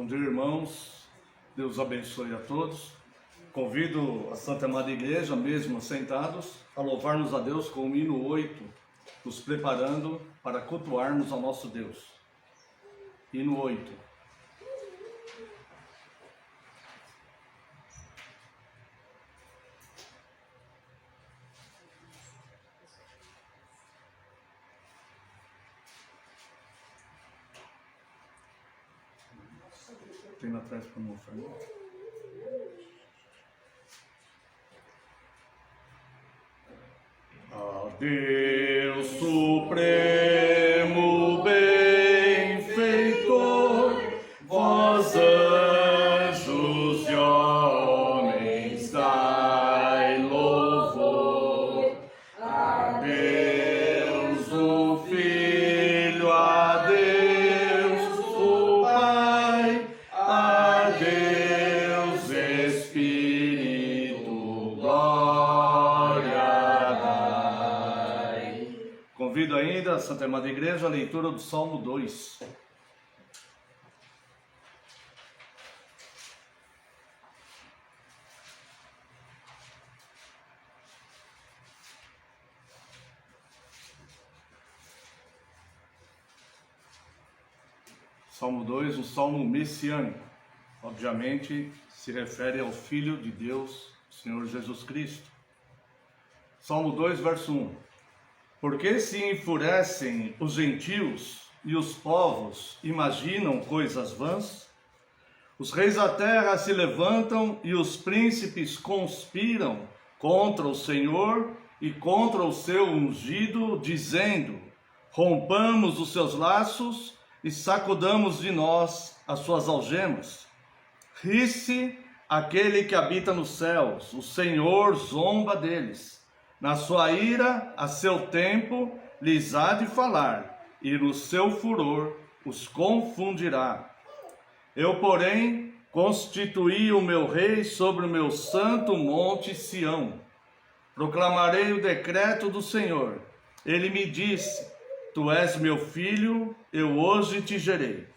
Bom dia, irmãos. Deus abençoe a todos. Convido a Santa Amada Igreja, mesmo sentados, a louvarmos a Deus com o hino 8, nos preparando para cultuarmos ao nosso Deus. Hino 8. Tem lá atrás para mostrar. A Deus Supremo Benfeitor, vós anjos e homens dai louvor. A Deus o Filho, a Deus o Pai, a Deus Espírito, glória dai. Convido ainda a Santa Irmã da Igreja a leitura do Salmo 2. Salmo 2, um salmo messiânico. Obviamente, se refere ao Filho de Deus, Senhor Jesus Cristo. Salmo 2, verso 1. Por que se enfurecem os gentios e os povos imaginam coisas vãs? Os reis da terra se levantam e os príncipes conspiram contra o Senhor e contra o seu ungido, dizendo: rompamos os seus laços e sacudamos de nós as suas algemas. Ri-se aquele que habita nos céus, o Senhor zomba deles. Na sua ira, a seu tempo, lhes há de falar, e no seu furor os confundirá. Eu, porém, constituí o meu rei sobre o meu santo monte Sião. Proclamarei o decreto do Senhor. Ele me disse: tu és meu filho, eu hoje te gerei.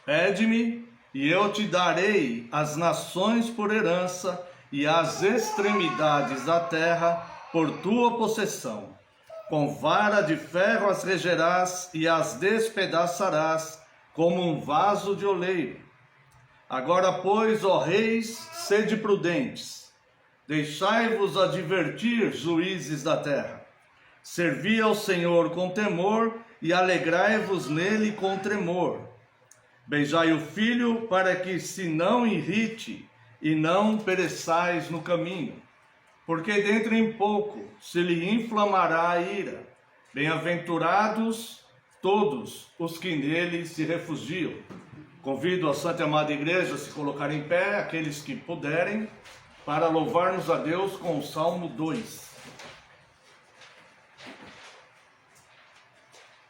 Pede-me, e eu te darei as nações por herança, e as extremidades da terra por tua possessão. Com vara de ferro as regerás, e as despedaçarás, como um vaso de oleiro. Agora, pois, ó reis, sede prudentes, deixai-vos advertir, juízes da terra. Servi ao Senhor com temor, e alegrai-vos nele com tremor. Beijai o filho, para que se não irrite, e não pereçais no caminho, porque dentro em pouco se lhe inflamará a ira. Bem-aventurados todos os que nele se refugiam. Convido a Santa Amada Igreja a se colocar em pé, aqueles que puderem, para louvarmos a Deus com o Salmo 2.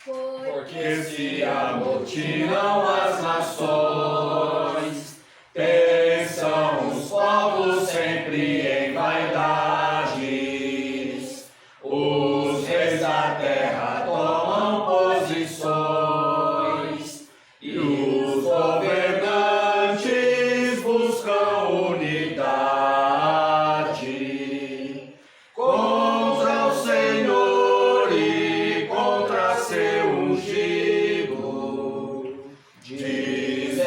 Porque se amotinam as nações, pensam os povos sempre em vaidades. Os reis da terra tomam posições, e os governantes buscam unidade contra o Senhor e contra seu ungido. Diz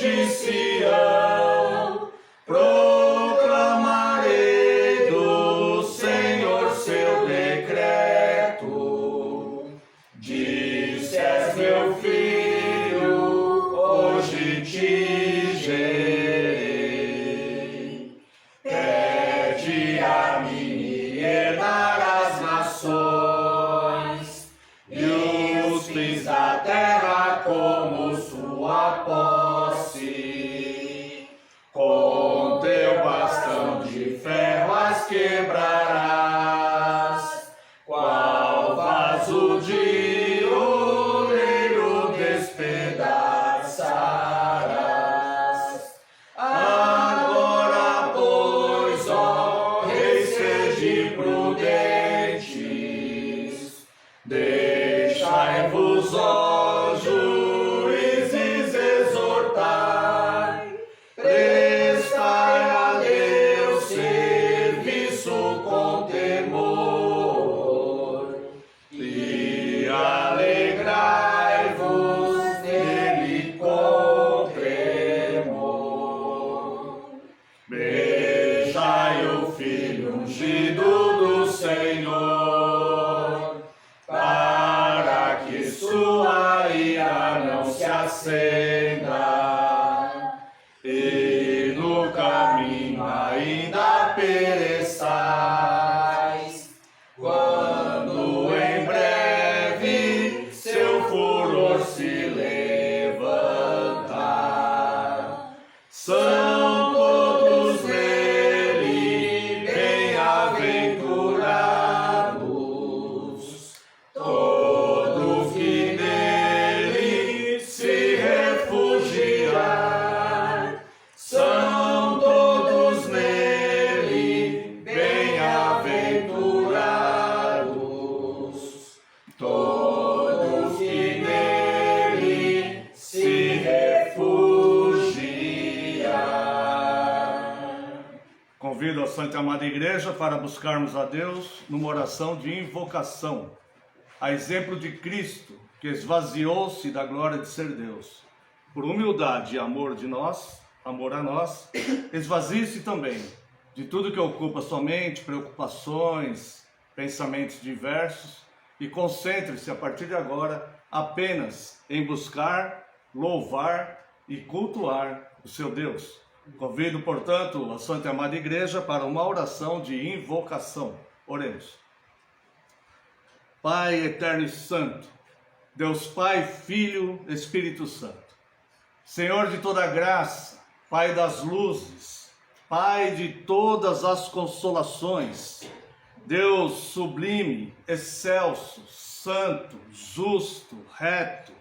de Sião, proclamarei do Senhor seu decreto. Disseste, meu filho, hoje te gerei. Pede a mim e herdarás nações, e os fins da terra como sua posse. Com teu bastão de ferro as quebrarás, qual vaso de oleiro despedaçarás. Agora, pois, ó Rei, sede prudentes, deixai-vos, ó juízes, exortai, prestai a Deus serviço com temor, e alegrai-vos nele com tremor. Beijai o Filho ungido do Senhor, para que sua ira não se acenda, e no caminho ainda pereçais, quando em breve seu furor se levantar. São todos nele bem-aventurados, todo que nele se refugiar. São todos nele bem-aventurados, todos que nele se refugiar. Convido a Santa e Amada Igreja para buscarmos a Deus numa oração de invocação, a exemplo de Cristo, que esvaziou-se da glória de ser Deus. Por humildade e amor a nós, esvazie-se também de tudo que ocupa sua mente, preocupações, pensamentos diversos, e concentre-se a partir de agora apenas em buscar, louvar e cultuar o seu Deus. Convido, portanto, a Santa e Amada Igreja para uma oração de invocação. Oremos. Pai eterno e santo, Deus Pai, Filho, Espírito Santo, Senhor de toda graça, Pai das luzes, Pai de todas as consolações, Deus sublime, excelso, santo, justo, reto,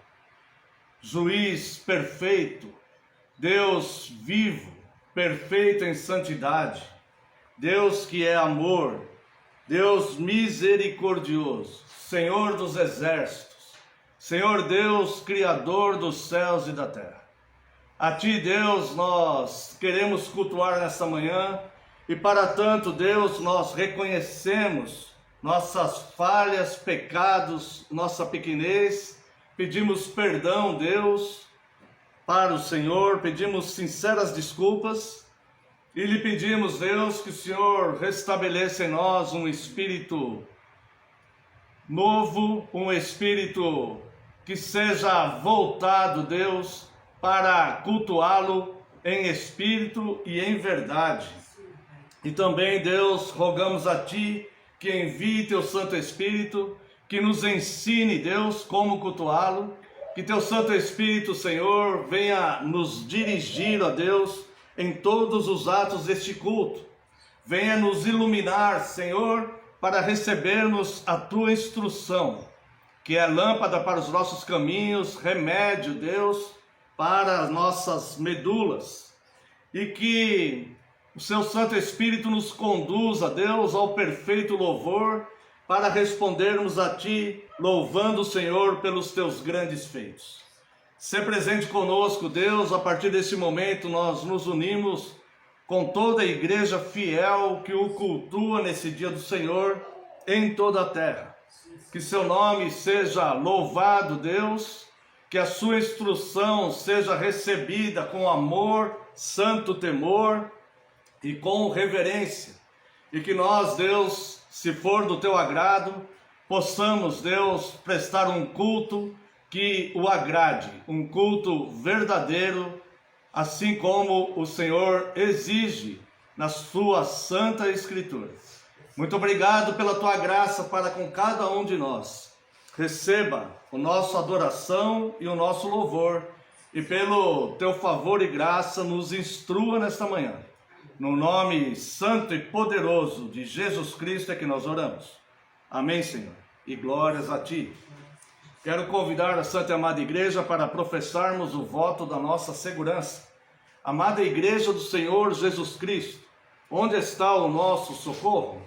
juiz perfeito, Deus vivo, perfeito em santidade, Deus que é amor, Deus misericordioso, Senhor dos exércitos, Senhor Deus, Criador dos céus e da terra. A Ti, Deus, nós queremos cultuar nessa manhã, e para tanto, Deus, nós reconhecemos nossas falhas, pecados, nossa pequenez, pedimos perdão, Deus, para o Senhor, pedimos sinceras desculpas e lhe pedimos, Deus, que o Senhor restabeleça em nós um espírito novo, um espírito que seja voltado, Deus, para cultuá-lo em espírito e em verdade. E também, Deus, rogamos a Ti que envie Teu Santo Espírito, que nos ensine, Deus, como cultuá-lo, que Teu Santo Espírito, Senhor, venha nos dirigir, ó Deus, em todos os atos deste culto. Venha nos iluminar, Senhor, para recebermos a Tua instrução, que é lâmpada para os nossos caminhos, remédio, Deus, para as nossas medulas, e que o Seu Santo Espírito nos conduza, Deus, ao perfeito louvor, para respondermos a Ti, louvando o Senhor pelos Teus grandes feitos. Ser presente conosco, Deus, a partir desse momento nós nos unimos com toda a igreja fiel que o cultua nesse dia do Senhor em toda a terra. Que Seu nome seja louvado, Deus, que a sua instrução seja recebida com amor, santo temor e com reverência. E que nós, Deus, se for do teu agrado, possamos, Deus, prestar um culto que o agrade, um culto verdadeiro, assim como o Senhor exige na sua Santa Escritura. Muito obrigado pela tua graça para com cada um de nós. Receba a nossa adoração e o nosso louvor, e pelo teu favor e graça nos instrua nesta manhã. No nome santo e poderoso de Jesus Cristo é que nós oramos. Amém, Senhor, e glórias a ti. Quero convidar a Santa e Amada Igreja para professarmos o voto da nossa segurança. Amada Igreja do Senhor Jesus Cristo, onde está o nosso socorro?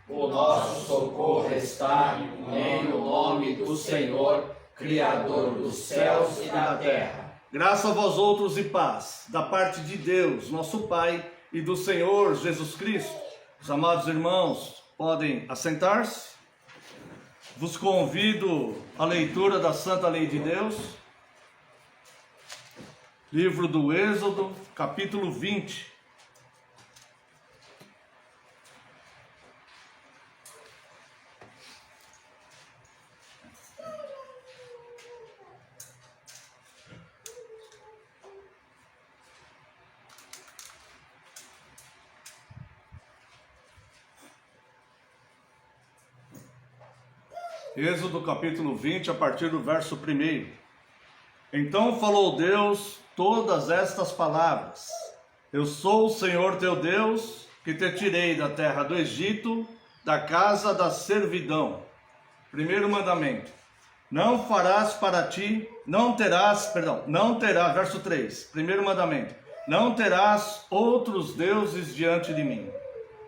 O nosso socorro está no nome do Senhor, Criador dos céus e da terra. Graça a vós outros e paz, da parte de Deus, nosso Pai, e do Senhor Jesus Cristo. Os amados irmãos podem assentar-se. Vos convido à leitura da Santa Lei de Deus. Livro do Êxodo, capítulo 20. Êxodo capítulo 20, a partir do verso 1. Então falou Deus todas estas palavras: Eu sou o Senhor teu Deus, que te tirei da terra do Egito, da casa da servidão. Primeiro mandamento: Não farás para ti, não terás, verso 3. Primeiro mandamento: Não terás outros deuses diante de mim.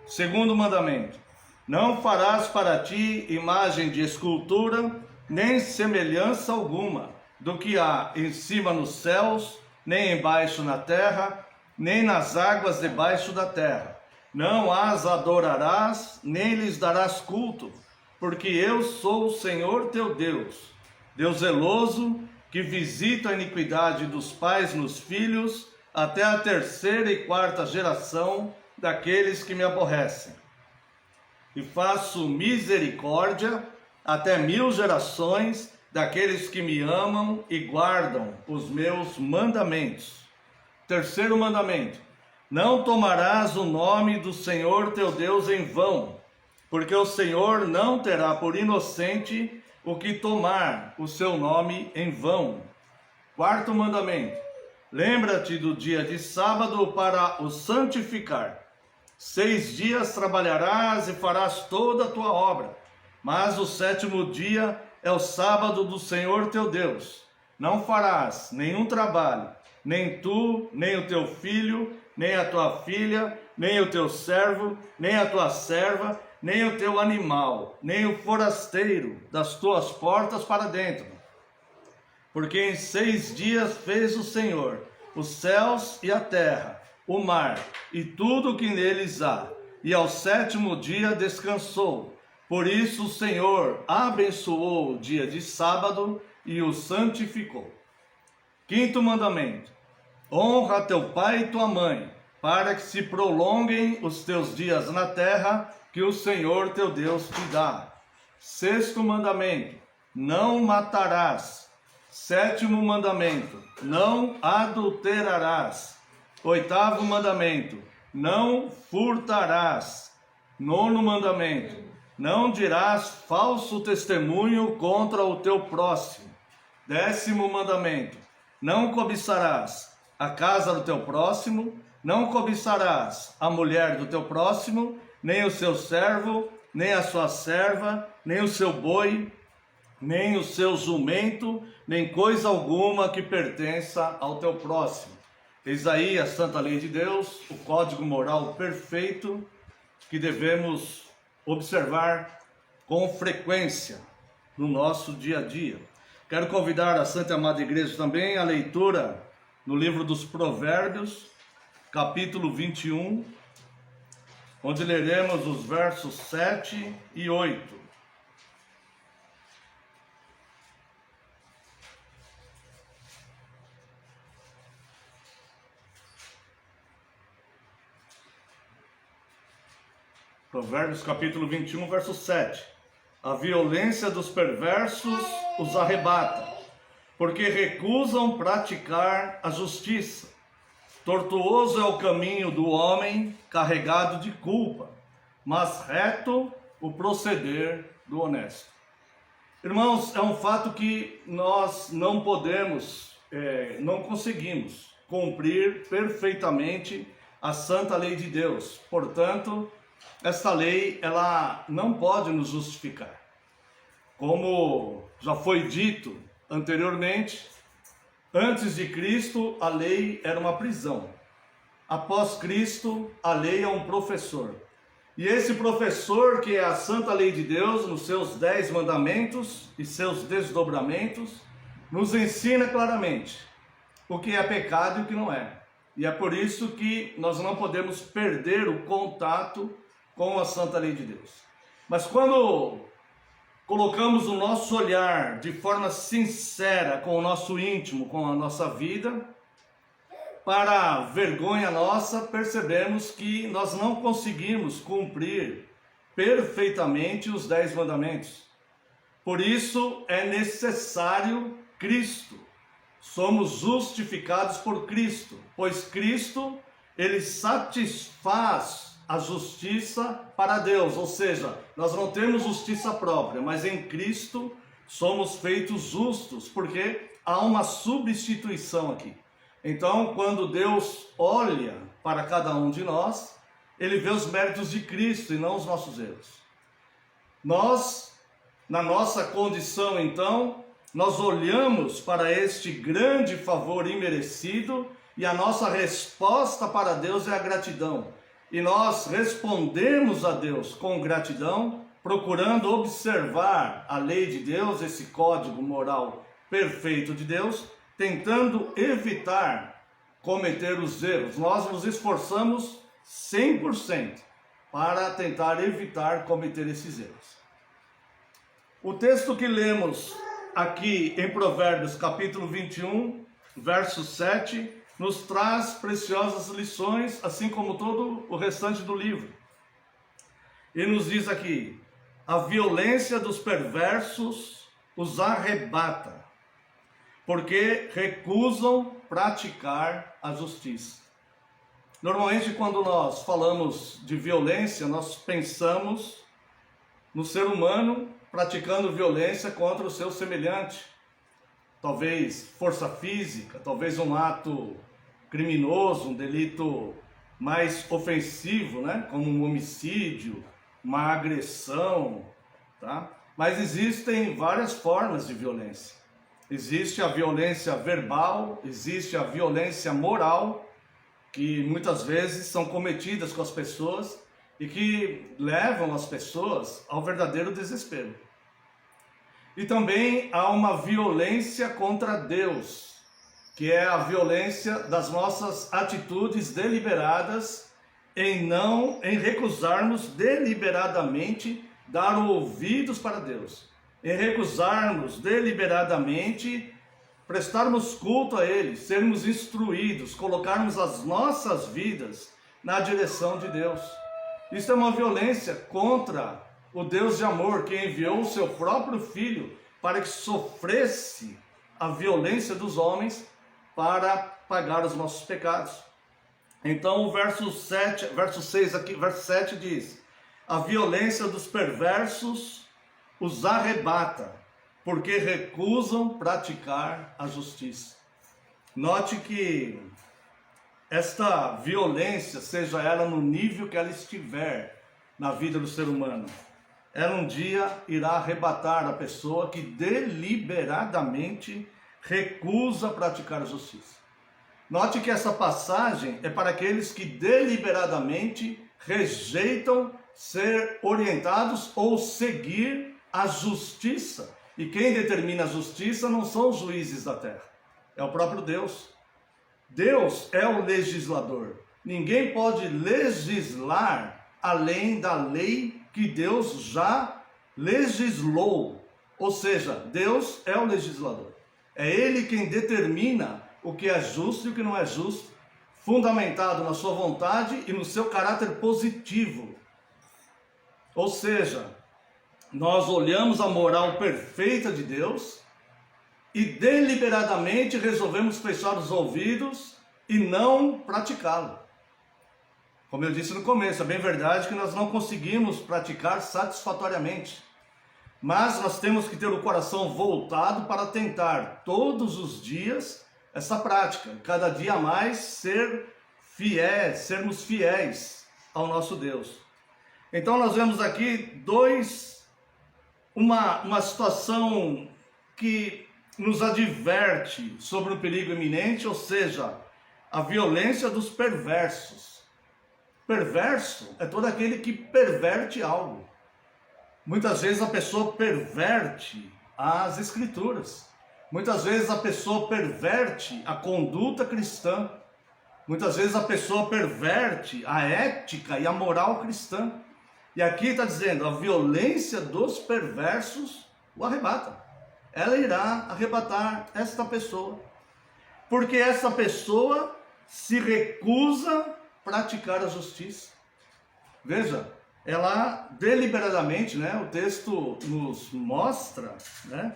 Segundo mandamento: Não farás para ti imagem de escultura, nem semelhança alguma do que há em cima nos céus, nem embaixo na terra, nem nas águas debaixo da terra. Não as adorarás, nem lhes darás culto, porque eu sou o Senhor teu Deus, Deus zeloso, que visita a iniquidade dos pais nos filhos, até a terceira e quarta geração daqueles que me aborrecem. E faço misericórdia até 1000 gerações daqueles que me amam e guardam os meus mandamentos. Terceiro mandamento: Não tomarás o nome do Senhor teu Deus em vão, porque o Senhor não terá por inocente o que tomar o seu nome em vão. Quarto mandamento: Lembra-te do dia de sábado para o santificar. 6 dias trabalharás e farás toda a tua obra, mas o 7º dia é o sábado do Senhor teu Deus. Não farás nenhum trabalho, nem tu, nem o teu filho, nem a tua filha, nem o teu servo, nem a tua serva, nem o teu animal, nem o forasteiro das tuas portas para dentro. Porque em 6 dias fez o Senhor os céus e a terra, o mar e tudo o que neles há, e ao 7º dia descansou. Por isso o Senhor abençoou o dia de sábado e o santificou. Quinto mandamento: Honra teu pai e tua mãe, para que se prolonguem os teus dias na terra que o Senhor teu Deus te dá. Sexto mandamento: Não matarás. Sétimo mandamento: Não adulterarás. Oitavo mandamento: Não furtarás. Nono mandamento: Não dirás falso testemunho contra o teu próximo. 10º mandamento: Não cobiçarás a casa do teu próximo, não cobiçarás a mulher do teu próximo, nem o seu servo, nem a sua serva, nem o seu boi, nem o seu jumento, nem coisa alguma que pertença ao teu próximo. Eis aí a Santa Lei de Deus, o código moral perfeito que devemos observar com frequência no nosso dia a dia. Quero convidar a Santa e Amada Igreja também à leitura no livro dos Provérbios, capítulo 21, onde leremos os versos 7 e 8. Provérbios capítulo 21, verso 7. A violência dos perversos os arrebata, porque recusam praticar a justiça. Tortuoso é o caminho do homem carregado de culpa, mas reto o proceder do honesto. Irmãos, é um fato que nós não podemos, não conseguimos cumprir perfeitamente a santa lei de Deus. Portanto, esta lei, ela não pode nos justificar. Como já foi dito anteriormente, antes de Cristo, a lei era uma prisão. Após Cristo, a lei é um professor. E esse professor, que é a santa lei de Deus, nos seus 10 mandamentos e seus desdobramentos, nos ensina claramente o que é pecado e o que não é. E é por isso que nós não podemos perder o contato com a santa lei de Deus. Mas quando colocamos o nosso olhar de forma sincera com o nosso íntimo, com a nossa vida, para vergonha nossa, percebemos que nós não conseguimos cumprir perfeitamente os 10 mandamentos. Por isso é necessário Cristo. Somos justificados por Cristo, pois Cristo, ele satisfaz a justiça para Deus, ou seja, nós não temos justiça própria, mas em Cristo somos feitos justos, porque há uma substituição aqui. Então, quando Deus olha para cada um de nós, ele vê os méritos de Cristo e não os nossos erros. Nós, na nossa condição, então, nós olhamos para este grande favor imerecido e a nossa resposta para Deus é a gratidão. E nós respondemos a Deus com gratidão, procurando observar a lei de Deus, esse código moral perfeito de Deus, tentando evitar cometer os erros. Nós nos esforçamos 100% para tentar evitar cometer esses erros. O texto que lemos aqui em Provérbios capítulo 21, verso 7, nos traz preciosas lições, assim como todo o restante do livro. E nos diz aqui: a violência dos perversos os arrebata, porque recusam praticar a justiça. Normalmente, quando nós falamos de violência, nós pensamos no ser humano praticando violência contra o seu semelhante. Talvez força física, talvez um ato criminoso, um delito mais ofensivo, né? Como um homicídio, uma agressão, tá? Mas existem várias formas de violência. Existe a violência verbal, existe a violência moral, que muitas vezes são cometidas com as pessoas e que levam as pessoas ao verdadeiro desespero. E também há uma violência contra Deus, que é a violência das nossas atitudes deliberadas em recusarmos deliberadamente dar ouvidos para Deus, em recusarmos deliberadamente prestarmos culto a Ele, sermos instruídos, colocarmos as nossas vidas na direção de Deus. Isso é uma violência contra o Deus de amor, que enviou o seu próprio Filho para que sofresse a violência dos homens para pagar os nossos pecados. Então o verso 6 aqui, verso 7 diz: a violência dos perversos os arrebata, porque recusam praticar a justiça. Note que esta violência, seja ela no nível que ela estiver na vida do ser humano, ela um dia irá arrebatar a pessoa que deliberadamente recusa praticar a justiça. Note que essa passagem é para aqueles que deliberadamente rejeitam ser orientados ou seguir a justiça. E quem determina a justiça não são os juízes da terra, é o próprio Deus. Deus é o legislador. Ninguém pode legislar além da lei que Deus já legislou. Ou seja, Deus é o legislador. É Ele quem determina o que é justo e o que não é justo, fundamentado na sua vontade e no seu caráter positivo. Ou seja, nós olhamos a moral perfeita de Deus e deliberadamente resolvemos fechar os ouvidos e não praticá-lo. Como eu disse no começo, é bem verdade que nós não conseguimos praticar satisfatoriamente, mas nós temos que ter o coração voltado para tentar todos os dias essa prática, cada dia mais sermos fiéis ao nosso Deus. Então nós vemos aqui uma situação que nos adverte sobre o perigo iminente, ou seja, a violência dos perversos. Perverso é todo aquele que perverte algo. Muitas vezes a pessoa perverte as Escrituras. Muitas vezes a pessoa perverte a conduta cristã. Muitas vezes a pessoa perverte a ética e a moral cristã. E aqui está dizendo, a violência dos perversos o arrebata. Ela irá arrebatar esta pessoa. Porque essa pessoa se recusa praticar a justiça. Veja, ela deliberadamente, né, o texto nos mostra, né,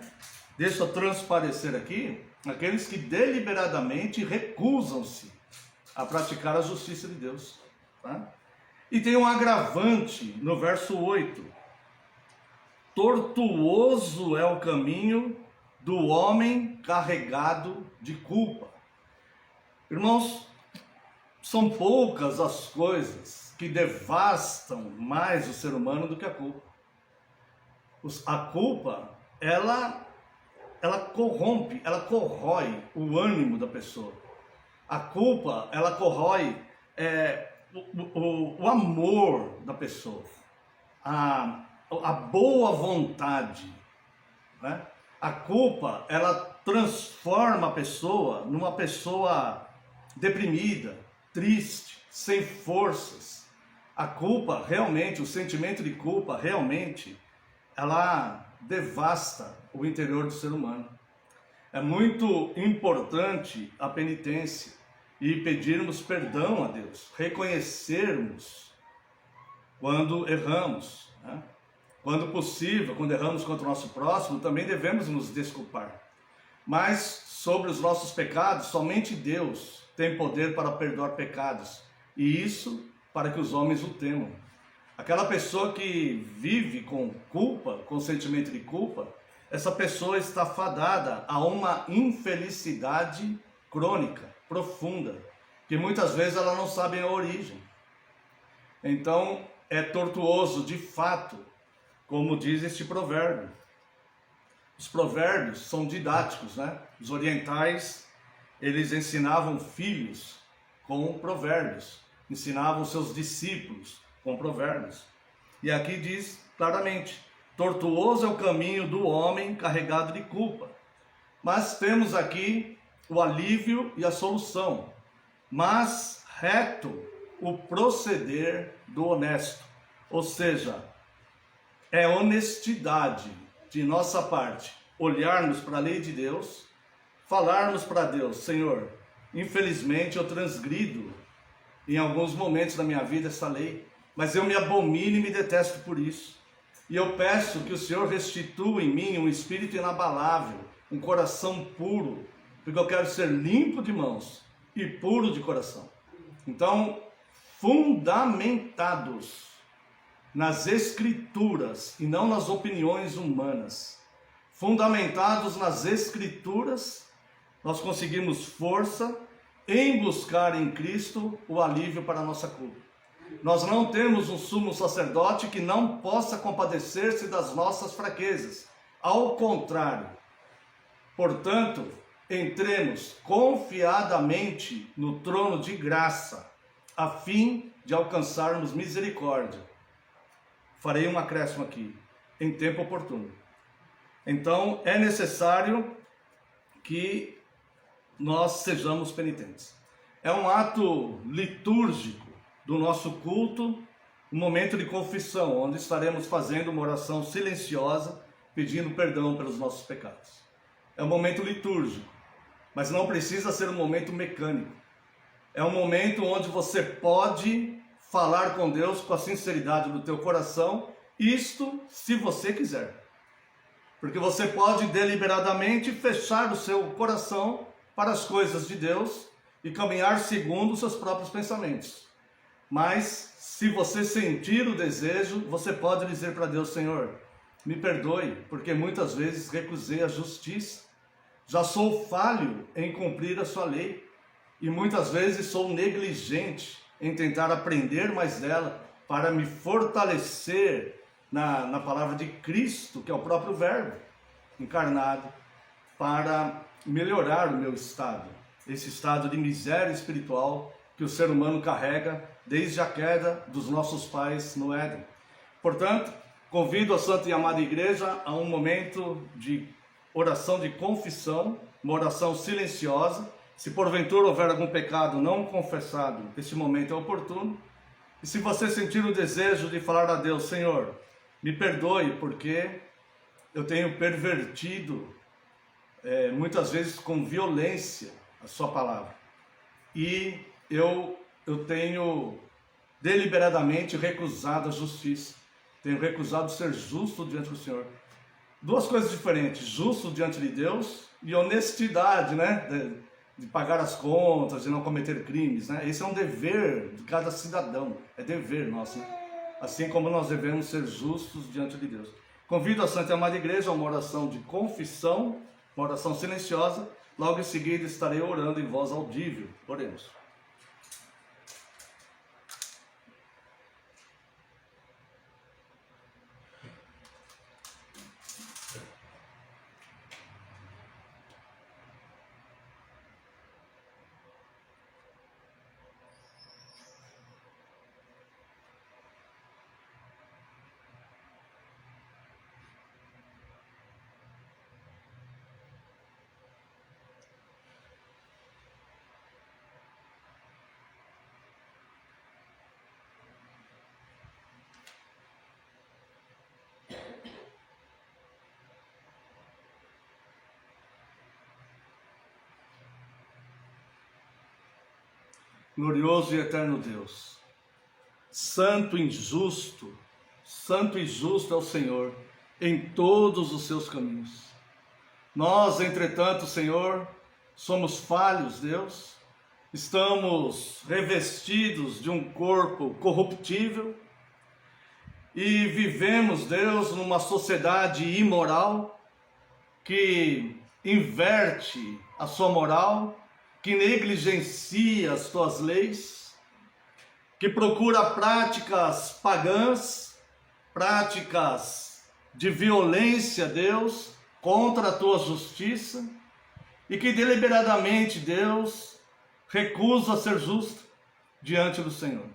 deixa transparecer aqui, aqueles que deliberadamente recusam-se a praticar a justiça de Deus. Tá? E tem um agravante no verso 8. Tortuoso é o caminho do homem carregado de culpa. Irmãos, são poucas as coisas que devastam mais o ser humano do que a culpa. A culpa, ela corrompe, ela corrói o ânimo da pessoa. A culpa, ela corrói o amor da pessoa, a boa vontade, né? A culpa, ela transforma a pessoa numa pessoa deprimida, triste, sem forças. A culpa realmente, o sentimento de culpa realmente, ela devasta o interior do ser humano. É muito importante a penitência e pedirmos perdão a Deus, reconhecermos quando erramos, né? Quando possível, quando erramos contra o nosso próximo, também devemos nos desculpar. Mas sobre os nossos pecados, somente Deus tem poder para perdoar pecados, e isso para que os homens o temam. Aquela pessoa que vive com culpa, com sentimento de culpa, essa pessoa está fadada a uma infelicidade crônica, profunda, que muitas vezes ela não sabe a origem. Então é tortuoso de fato, como diz este provérbio. Os provérbios são didáticos, né? Os orientais, eles ensinavam filhos com provérbios, ensinavam seus discípulos com provérbios. E aqui diz claramente, tortuoso é o caminho do homem carregado de culpa. Mas temos aqui o alívio e a solução. Mas reto o proceder do honesto. Ou seja, é honestidade de nossa parte olharmos para a lei de Deus, falarmos para Deus, Senhor, infelizmente eu transgrido em alguns momentos da minha vida essa lei, mas eu me abomino e me detesto por isso. E eu peço que o Senhor restitua em mim um espírito inabalável, um coração puro, porque eu quero ser limpo de mãos e puro de coração. Então, fundamentados nas Escrituras e não nas opiniões humanas, fundamentados nas Escrituras, nós conseguimos força em buscar em Cristo o alívio para a nossa culpa. Nós não temos um sumo sacerdote que não possa compadecer-se das nossas fraquezas. Ao contrário. Portanto, entremos confiadamente no trono de graça, a fim de alcançarmos misericórdia. Farei um acréscimo aqui, em tempo oportuno. Então, é necessário que nós sejamos penitentes. É um ato litúrgico do nosso culto, um momento de confissão, onde estaremos fazendo uma oração silenciosa, pedindo perdão pelos nossos pecados. É um momento litúrgico, mas não precisa ser um momento mecânico. É um momento onde você pode falar com Deus com a sinceridade do teu coração Isto se você quiser. Porque você pode deliberadamente fechar o seu coração para as coisas de Deus e caminhar segundo os seus próprios pensamentos. Mas, se você sentir o desejo, você pode dizer para Deus: Senhor, me perdoe, porque muitas vezes recusei a justiça. Já sou falho em cumprir a sua lei. E muitas vezes sou negligente em tentar aprender mais dela para me fortalecer na palavra de Cristo, que é o próprio Verbo encarnado, para melhorar o meu estado. Esse estado de miséria espiritual que o ser humano carrega desde a queda dos nossos pais no Éden. Portanto, convido a Santa e Amada Igreja a um momento de oração de confissão, uma oração silenciosa. Se porventura houver algum pecado não confessado, esse momento é oportuno. E se você sentir o desejo de falar a Deus: Senhor, me perdoe porque eu tenho pervertido, muitas vezes com violência, a sua palavra. E eu tenho deliberadamente recusado a justiça. Tenho recusado ser justo diante do Senhor. Duas coisas diferentes: justo diante de Deus e honestidade, né? De pagar as contas, de não cometer crimes, né? Esse é um dever de cada cidadão. É dever nosso, né? Assim como nós devemos ser justos diante de Deus. Convido a Santa e Amada Igreja a uma oração de confissão, uma oração silenciosa. Logo em seguida estarei orando em voz audível. Oremos. Glorioso e eterno Deus, santo e justo é o Senhor em todos os seus caminhos. Nós, entretanto, Senhor, somos falhos, Deus, estamos revestidos de um corpo corruptível e vivemos, Deus, numa sociedade imoral que inverte a sua moral, que negligencia as tuas leis, que procura práticas pagãs, práticas de violência, Deus, contra a tua justiça, e que deliberadamente, Deus, recusa ser justo diante do Senhor.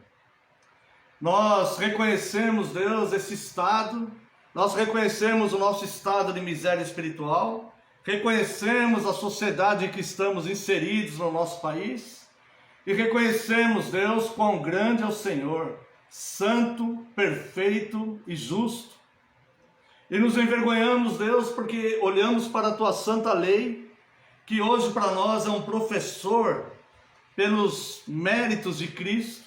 Nós reconhecemos, Deus, esse estado, nós reconhecemos o nosso estado de miséria espiritual, reconhecemos a sociedade em que estamos inseridos no nosso país e reconhecemos, Deus, quão grande é o Senhor, santo, perfeito e justo. E nos envergonhamos, Deus, porque olhamos para a tua santa lei, que hoje para nós é um professor pelos méritos de Cristo,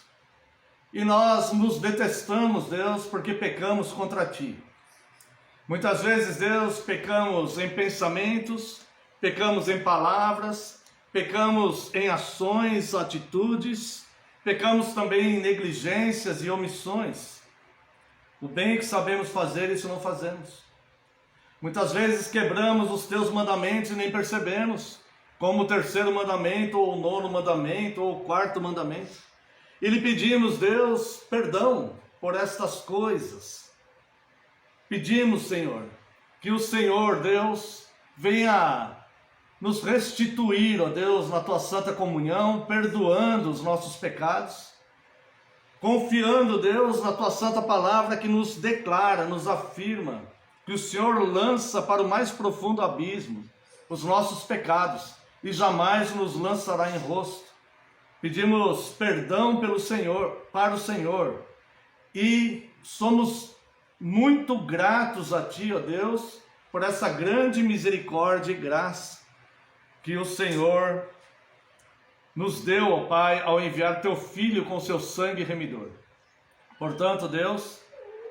e nós nos detestamos, Deus, porque pecamos contra ti. Muitas vezes, Deus, pecamos em pensamentos, pecamos em palavras, pecamos em ações, atitudes, pecamos também em negligências e omissões. O bem que sabemos fazer, isso não fazemos. Muitas vezes quebramos os teus mandamentos e nem percebemos, como o terceiro mandamento, ou o nono mandamento, ou o quarto mandamento. E lhe pedimos, Deus, perdão por estas coisas. Pedimos, Senhor, que o Senhor, Deus, venha nos restituir, ó Deus, na tua santa comunhão, perdoando os nossos pecados, confiando, Deus, na tua santa palavra que nos declara, nos afirma, que o Senhor lança para o mais profundo abismo os nossos pecados e jamais nos lançará em rosto. Pedimos perdão pelo Senhor, para o Senhor, e somos muito gratos a Ti, ó Deus, por essa grande misericórdia e graça que o Senhor nos deu, ó Pai, ao enviar Teu Filho com seu sangue remidor. Portanto, Deus,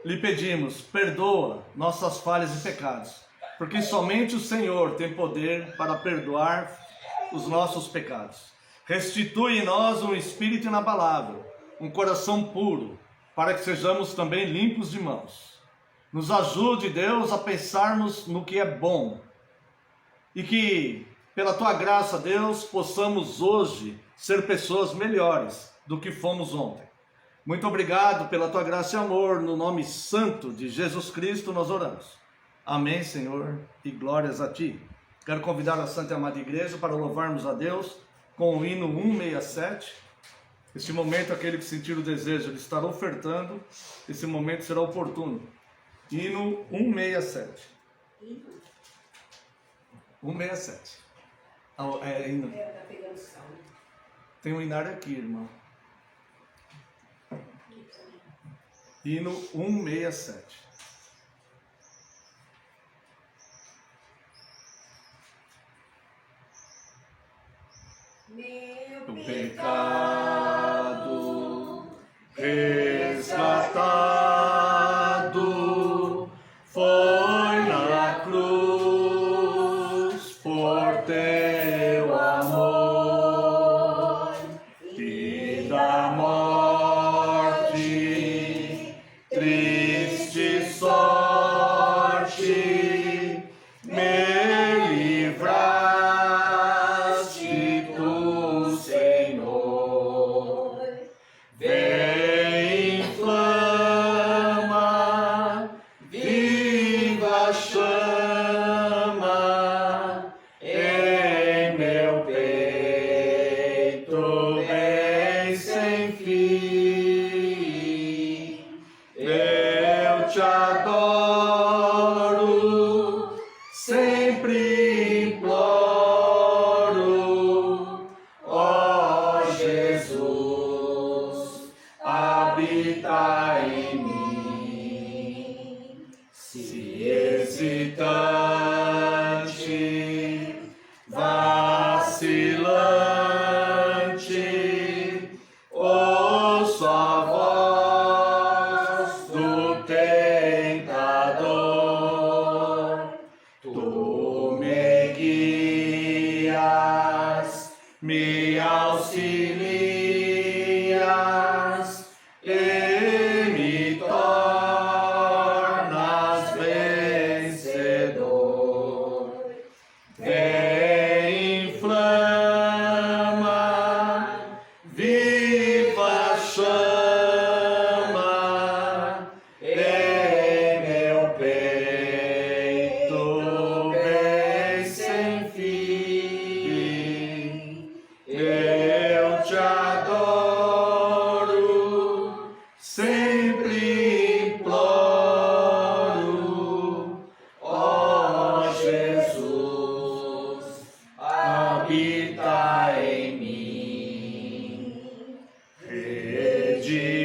lhe pedimos, perdoa nossas falhas e pecados, porque somente o Senhor tem poder para perdoar os nossos pecados. Restitui em nós um espírito inabalável, um coração puro, para que sejamos também limpos de mãos. Nos ajude, Deus, a pensarmos no que é bom, e que, pela Tua graça, Deus, possamos hoje ser pessoas melhores do que fomos ontem. Muito obrigado pela Tua graça e amor, no nome santo de Jesus Cristo nós oramos. Amém, Senhor, e glórias a Ti. Quero convidar a Santa e Amada Igreja para louvarmos a Deus com o hino 167. Este momento, aquele que sentir o desejo de estar ofertando, esse momento será oportuno. Hino 167. 167. Hino. Tem um hinário aqui, irmão. Hino 167. Meu pecado resgatado foi na cruz por teu amor, e da morte triste sorte me livraste tu, Senhor. Vem, inflama, viva chama em meu peito, bem sem fim. Eu te adoro, sempre imploro, ó Jesus, habita em mim. Se hesitante, vacilante, ouço a voz do tentador. Tu me guias, me auxilias e me tornas vencedor. Vem, inflama, viva chama em meu peito, bem sem fim. Eu te adoro, sempre imploro, ó Jesus, habita em mim. Redimida,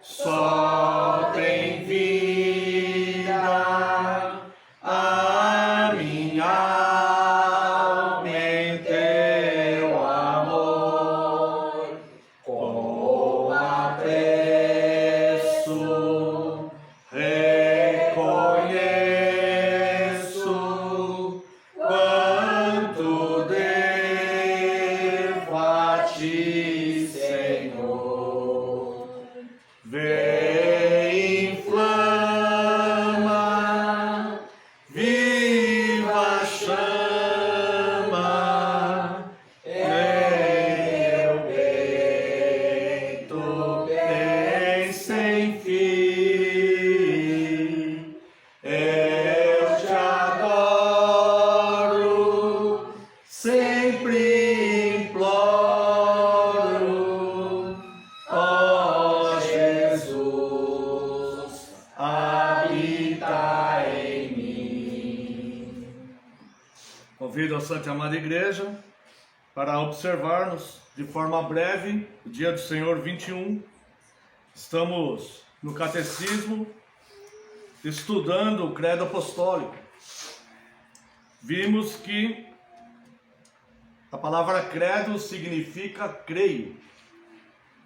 só tem vida a minha alma em teu amor. Com apreço reconheço quanto devo a ti, Senhor. Vem, inflama, viva chama em meu peito, bem sem fim. Eu te adoro, sempre imploro, ó Jesus, habita em mim. Convido a Santa e Amada Igreja para observarmos de forma breve o dia do Senhor 21. Estamos no Catecismo, estudando o Credo Apostólico. Vimos que a palavra credo significa creio.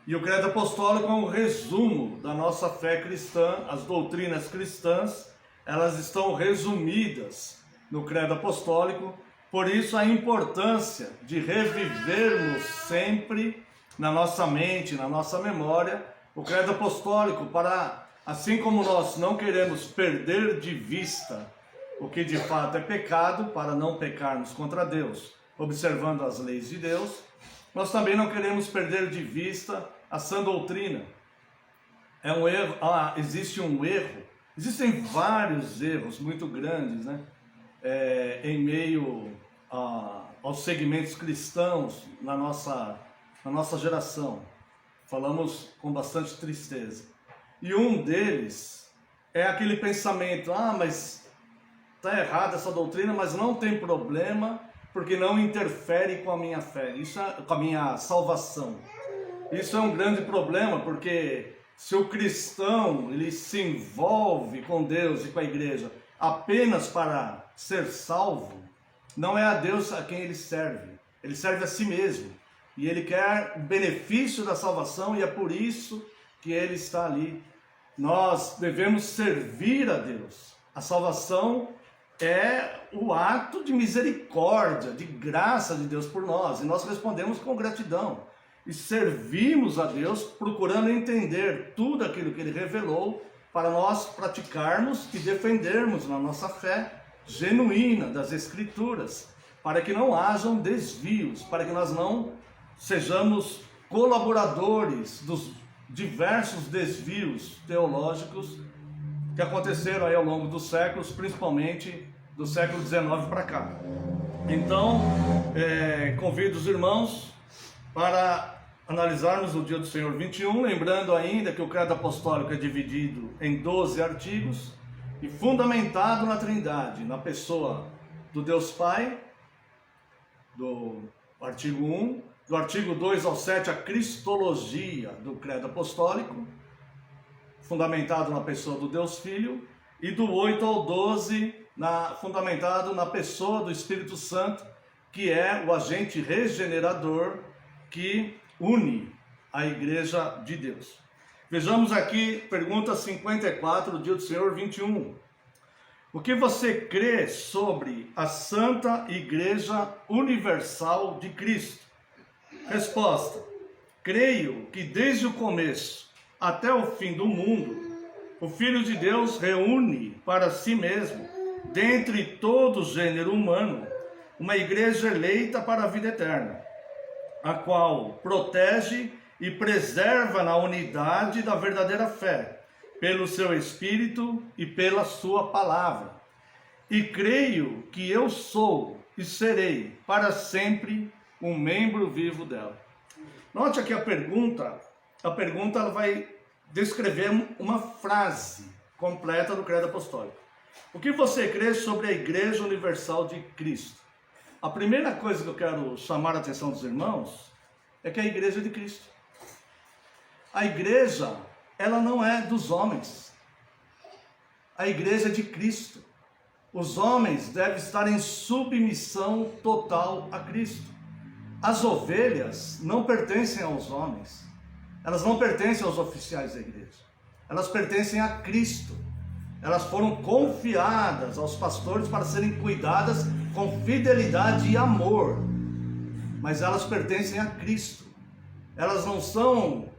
E o credo apostólico é um resumo da nossa fé cristã. As doutrinas cristãs, elas estão resumidas no credo apostólico. Por isso a importância de revivermos sempre na nossa mente, na nossa memória, o credo apostólico, para, assim como nós não queremos perder de vista o que de fato é pecado, para não pecarmos contra Deus, observando as leis de Deus, nós também não queremos perder de vista a sã doutrina. É um erro, existe um erro, existem vários erros muito grandes, né? Em meio aos segmentos cristãos na nossa geração. Falamos com bastante tristeza. E um deles é aquele pensamento: mas está errada essa doutrina, mas não tem problema, porque não interfere com a minha fé, com a minha salvação. Isso é um grande problema, porque se o cristão ele se envolve com Deus e com a igreja apenas para ser salvo, não é a Deus a quem ele serve a si mesmo. E ele quer o benefício da salvação, e é por isso que ele está ali. Nós devemos servir a Deus. A salvação é o ato de misericórdia, de graça de Deus por nós, e nós respondemos com gratidão. E servimos a Deus procurando entender tudo aquilo que Ele revelou para nós praticarmos e defendermos na nossa fé genuína das Escrituras, para que não hajam desvios, para que nós não sejamos colaboradores dos diversos desvios teológicos que aconteceram aí ao longo dos séculos, principalmente do século XIX para cá. Então, convido os irmãos para analisarmos o Dia do Senhor 21, lembrando ainda que o credo apostólico é dividido em 12 artigos e fundamentado na Trindade, na pessoa do Deus Pai, do artigo 1, do artigo 2 ao 7, a cristologia do credo apostólico, fundamentado na pessoa do Deus Filho, e do 8 ao 12, fundamentado na pessoa do Espírito Santo, que é o agente regenerador que une a Igreja de Deus. Vejamos aqui, pergunta 54 do Dia do Senhor 21. O que você crê sobre a Santa Igreja Universal de Cristo? Resposta: creio que desde o começo até o fim do mundo, o Filho de Deus reúne para si mesmo, dentre todo o gênero humano, uma igreja eleita para a vida eterna, a qual protege e preserva na unidade da verdadeira fé, pelo seu Espírito e pela sua palavra. E creio que eu sou e serei para sempre um membro vivo dela. Note aqui a pergunta ela vai descrever uma frase completa do credo apostólico. O que você crê sobre a Igreja Universal de Cristo? A primeira coisa que eu quero chamar a atenção dos irmãos é que a igreja é de Cristo. A igreja, ela não é dos homens. A igreja é de Cristo. Os homens devem estar em submissão total a Cristo. As ovelhas não pertencem aos homens. Elas não pertencem aos oficiais da igreja. Elas pertencem a Cristo. Elas foram confiadas aos pastores para serem cuidadas com fidelidade e amor. Mas elas pertencem a Cristo. Elas não são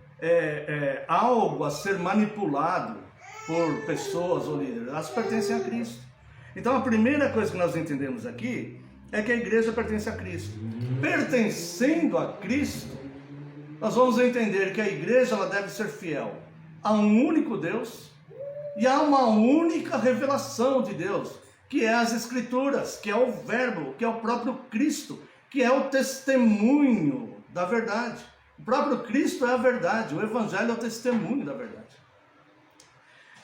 algo a ser manipulado por pessoas ou líderes. Elas pertencem a Cristo. Então a primeira coisa que nós entendemos aqui é que a igreja pertence a Cristo. Pertencendo a Cristo, nós vamos entender que a igreja ela deve ser fiel a um único Deus e a uma única revelação de Deus, que é as Escrituras, que é o Verbo, que é o próprio Cristo, que é o testemunho da verdade. O próprio Cristo é a verdade, o Evangelho é o testemunho da verdade.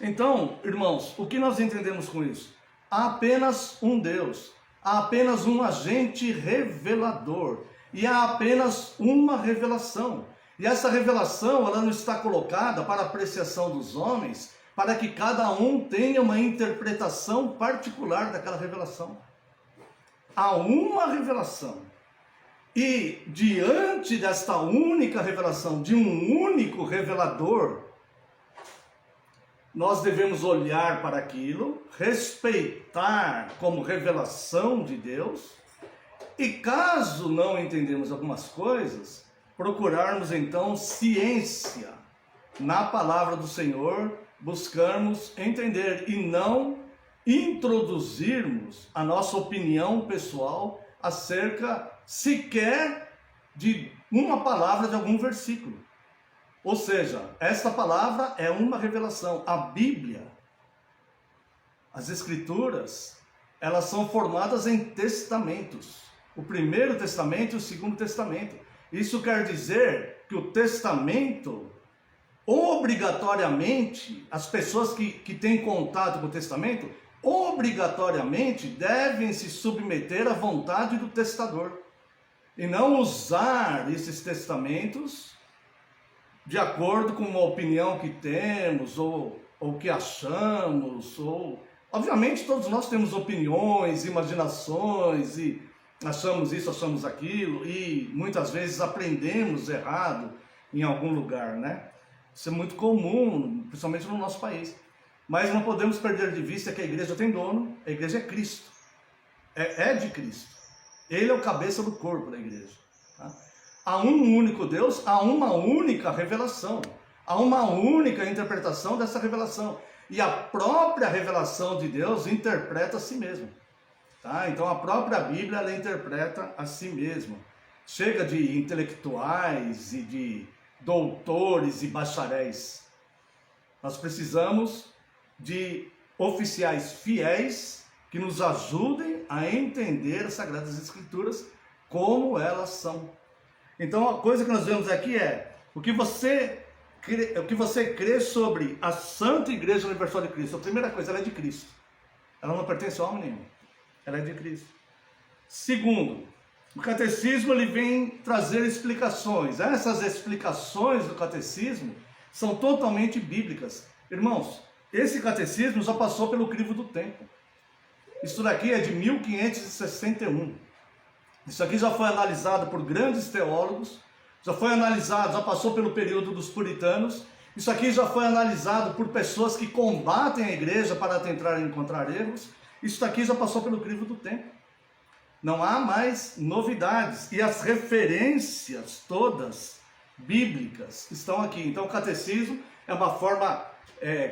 Então, irmãos, o que nós entendemos com isso? Há apenas um Deus, há apenas um agente revelador, e há apenas uma revelação. E essa revelação, ela não está colocada para apreciação dos homens, para que cada um tenha uma interpretação particular daquela revelação. Há uma revelação. E diante desta única revelação, de um único revelador, nós devemos olhar para aquilo, respeitar como revelação de Deus, e caso não entendemos algumas coisas, procurarmos então ciência na palavra do Senhor, buscarmos entender e não introduzirmos a nossa opinião pessoal acerca sequer de uma palavra de algum versículo. Ou seja, esta palavra é uma revelação. A Bíblia, as Escrituras, elas são formadas em testamentos. O Primeiro Testamento e o Segundo Testamento. Isso quer dizer que o testamento, obrigatoriamente, as pessoas que têm contato com o testamento, obrigatoriamente devem se submeter à vontade do testador. E não usar esses testamentos de acordo com uma opinião que temos, ou que achamos, Obviamente todos nós temos opiniões, imaginações, e achamos isso, achamos aquilo, e muitas vezes aprendemos errado em algum lugar, né? Isso é muito comum, principalmente no nosso país. Mas não podemos perder de vista que a igreja tem dono, a igreja é Cristo, é de Cristo. Ele é o cabeça do corpo da igreja. Tá? Há um único Deus, há uma única revelação, há uma única interpretação dessa revelação. E a própria revelação de Deus interpreta a si mesma. Tá? Então a própria Bíblia, ela interpreta a si mesma. Chega de intelectuais e de doutores e bacharéis. Nós precisamos de oficiais fiéis que nos ajudem a entender as Sagradas Escrituras como elas são. Então a coisa que nós vemos aqui é o que você crê sobre a Santa Igreja Universal de Cristo. A primeira coisa, ela é de Cristo. Ela não pertence a homem nenhum. Ela é de Cristo. Segundo, o catecismo ele vem trazer explicações. Essas explicações do catecismo são totalmente bíblicas. Irmãos, esse catecismo já passou pelo crivo do tempo. Isso daqui é de 1561. Isso aqui já foi analisado por grandes teólogos, já foi analisado, já passou pelo período dos puritanos. Isso aqui já foi analisado por pessoas que combatem a igreja para tentar encontrar erros. Isso daqui já passou pelo crivo do tempo. Não há mais novidades. E as referências todas bíblicas estão aqui. Então o catecismo é uma forma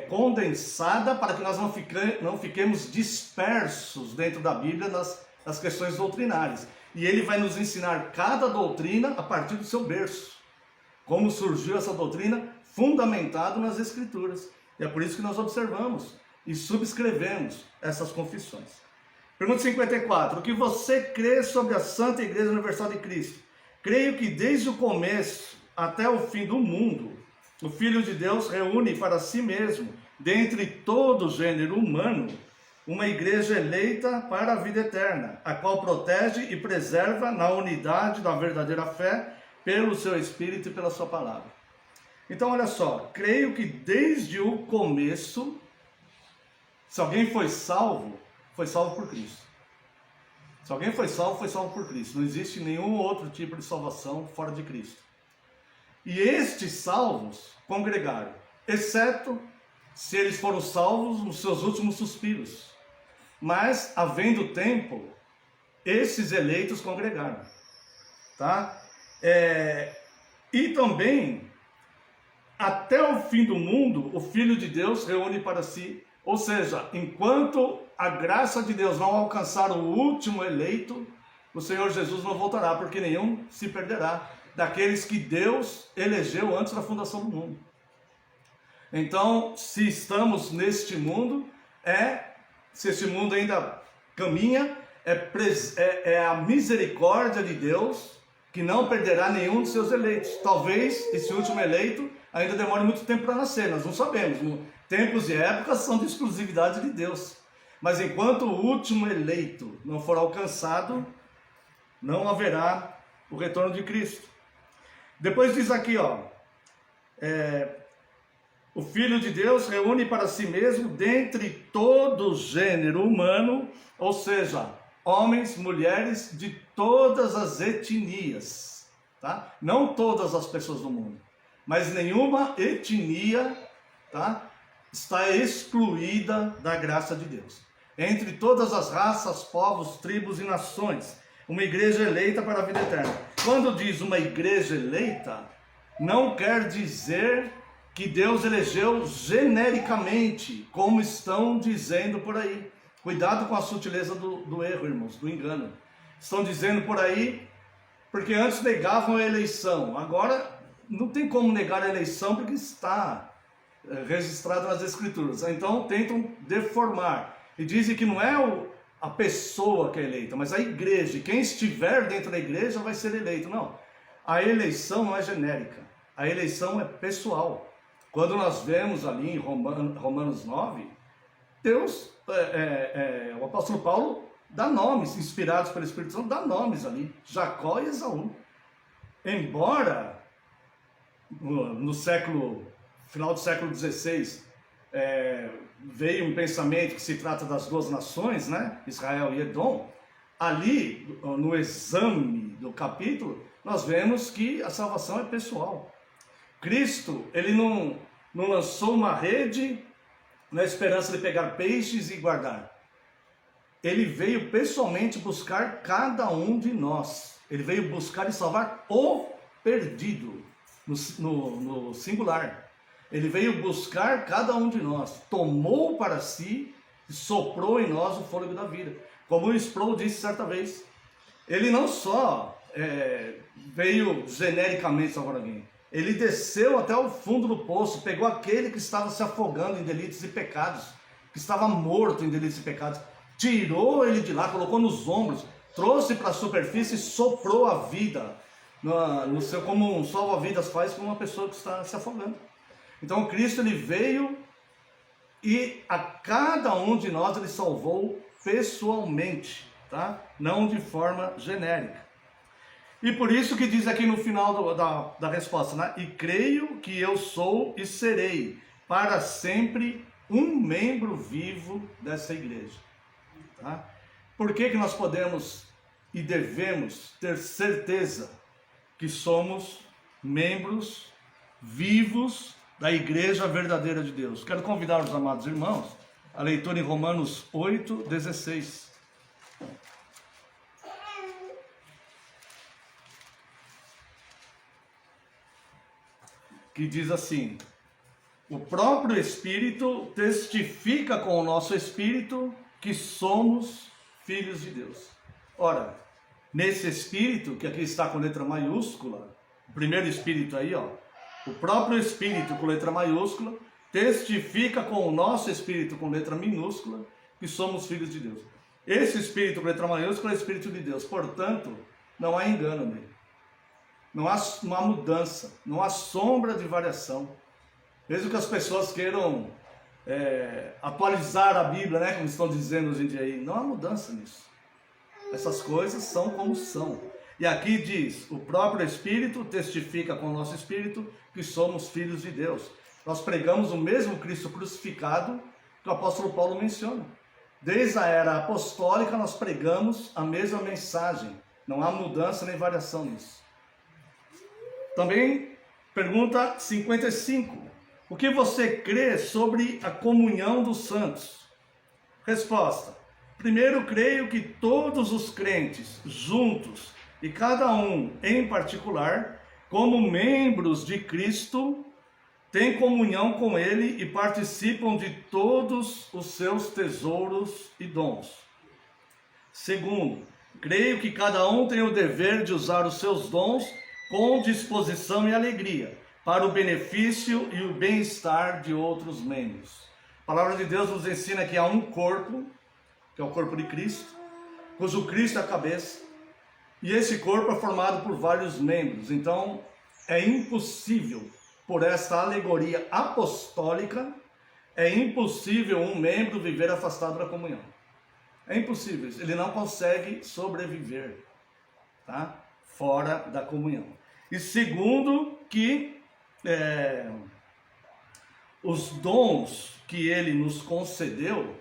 condensada para que nós não fiquemos dispersos dentro da Bíblia nas questões doutrinárias. E ele vai nos ensinar cada doutrina a partir do seu berço. Como surgiu essa doutrina fundamentado nas Escrituras. E é por isso que nós observamos e subscrevemos essas confissões. Pergunta 54. O que você crê sobre a Santa Igreja Universal de Cristo? Creio que desde o começo até o fim do mundo, o Filho de Deus reúne para si mesmo, dentre todo o gênero humano, uma igreja eleita para a vida eterna, a qual protege e preserva na unidade da verdadeira fé, pelo seu Espírito e pela sua palavra. Então, olha só, creio que desde o começo, se alguém foi salvo por Cristo. Se alguém foi salvo por Cristo. Não existe nenhum outro tipo de salvação fora de Cristo. E estes salvos congregaram, exceto se eles foram salvos nos seus últimos suspiros. Mas, havendo tempo, esses eleitos congregaram. Tá? E também, até o fim do mundo, o Filho de Deus reúne para si. Ou seja, enquanto a graça de Deus não alcançar o último eleito, o Senhor Jesus não voltará, porque nenhum se perderá daqueles que Deus elegeu antes da fundação do mundo. Então, se estamos neste mundo, se este mundo ainda caminha, é a misericórdia de Deus que não perderá nenhum de seus eleitos. Talvez esse último eleito ainda demore muito tempo para nascer, nós não sabemos. Tempos e épocas são de exclusividade de Deus. Mas enquanto o último eleito não for alcançado, não haverá o retorno de Cristo. Depois diz aqui, o Filho de Deus reúne para si mesmo, dentre todo o gênero humano, ou seja, homens, mulheres de todas as etnias, tá? Não todas as pessoas do mundo, mas nenhuma etnia, tá, está excluída da graça de Deus. Entre todas as raças, povos, tribos e nações, uma igreja eleita para a vida eterna. Quando diz uma igreja eleita, não quer dizer que Deus elegeu genericamente, como estão dizendo por aí. Cuidado com a sutileza do erro, irmãos, do engano. Estão dizendo por aí, porque antes negavam a eleição, agora não tem como negar a eleição porque está registrado nas Escrituras. Então tentam deformar e dizem que não é a pessoa que é eleita, mas a igreja. Quem estiver dentro da igreja vai ser eleito. Não, a eleição não é genérica, a eleição é pessoal. Quando nós vemos ali em Romanos 9, Deus, o apóstolo Paulo dá nomes, inspirados pelo Espírito Santo, dá nomes ali, Jacó e Esaú. Embora no final do século XVI, veio um pensamento que se trata das duas nações, né? Israel e Edom. Ali, no exame do capítulo, nós vemos que a salvação é pessoal. Cristo, ele não lançou uma rede na esperança de pegar peixes e guardar. Ele veio pessoalmente buscar cada um de nós. Ele veio buscar e salvar o perdido, no singular. Ele veio buscar cada um de nós, tomou para si e soprou em nós o fôlego da vida. Como o Sproul disse certa vez, ele não só veio genericamente salvar alguém, ele desceu até o fundo do poço, pegou aquele que estava se afogando em delitos e pecados, que estava morto em delitos e pecados, tirou ele de lá, colocou nos ombros, trouxe para a superfície e soprou a vida, como um salva-vidas faz com uma pessoa que está se afogando. Então Cristo, ele veio e a cada um de nós ele salvou pessoalmente, tá? Não de forma genérica. E por isso que diz aqui no final da resposta, né? E creio que eu sou e serei para sempre um membro vivo dessa igreja. Tá? Por que nós podemos e devemos ter certeza que somos membros vivos da igreja verdadeira de Deus? Quero convidar os amados irmãos a leitura em Romanos 8:16. Que diz assim: o próprio Espírito testifica com o nosso Espírito que somos filhos de Deus. Ora, nesse Espírito, que aqui está com letra maiúscula, o primeiro Espírito aí, ó, o próprio Espírito com letra maiúscula testifica com o nosso Espírito com letra minúscula que somos filhos de Deus. Esse Espírito com letra maiúscula é o Espírito de Deus, portanto, não há engano nele. Não há mudança, não há sombra de variação. Mesmo que as pessoas queiram atualizar a Bíblia, né, como estão dizendo hoje em dia aí, não há mudança nisso. Essas coisas são como são. E aqui diz, o próprio Espírito testifica com o nosso Espírito que somos filhos de Deus. Nós pregamos o mesmo Cristo crucificado que o apóstolo Paulo menciona. Desde a era apostólica nós pregamos a mesma mensagem. Não há mudança nem variação nisso. Também, pergunta 55. O que você crê sobre a comunhão dos santos? Resposta. Primeiro, creio que todos os crentes juntos, e cada um em particular, como membros de Cristo, têm comunhão com Ele e participam de todos os seus tesouros e dons. Segundo, creio que cada um tem o dever de usar os seus dons com disposição e alegria, para o benefício e o bem-estar de outros membros. A palavra de Deus nos ensina que há um corpo, que é o corpo de Cristo, cujo Cristo é a cabeça, e esse corpo é formado por vários membros. Então, é impossível, por esta alegoria apostólica, é impossível um membro viver afastado da comunhão. É impossível, ele não consegue sobreviver, tá? Fora da comunhão. E segundo, que os dons que ele nos concedeu,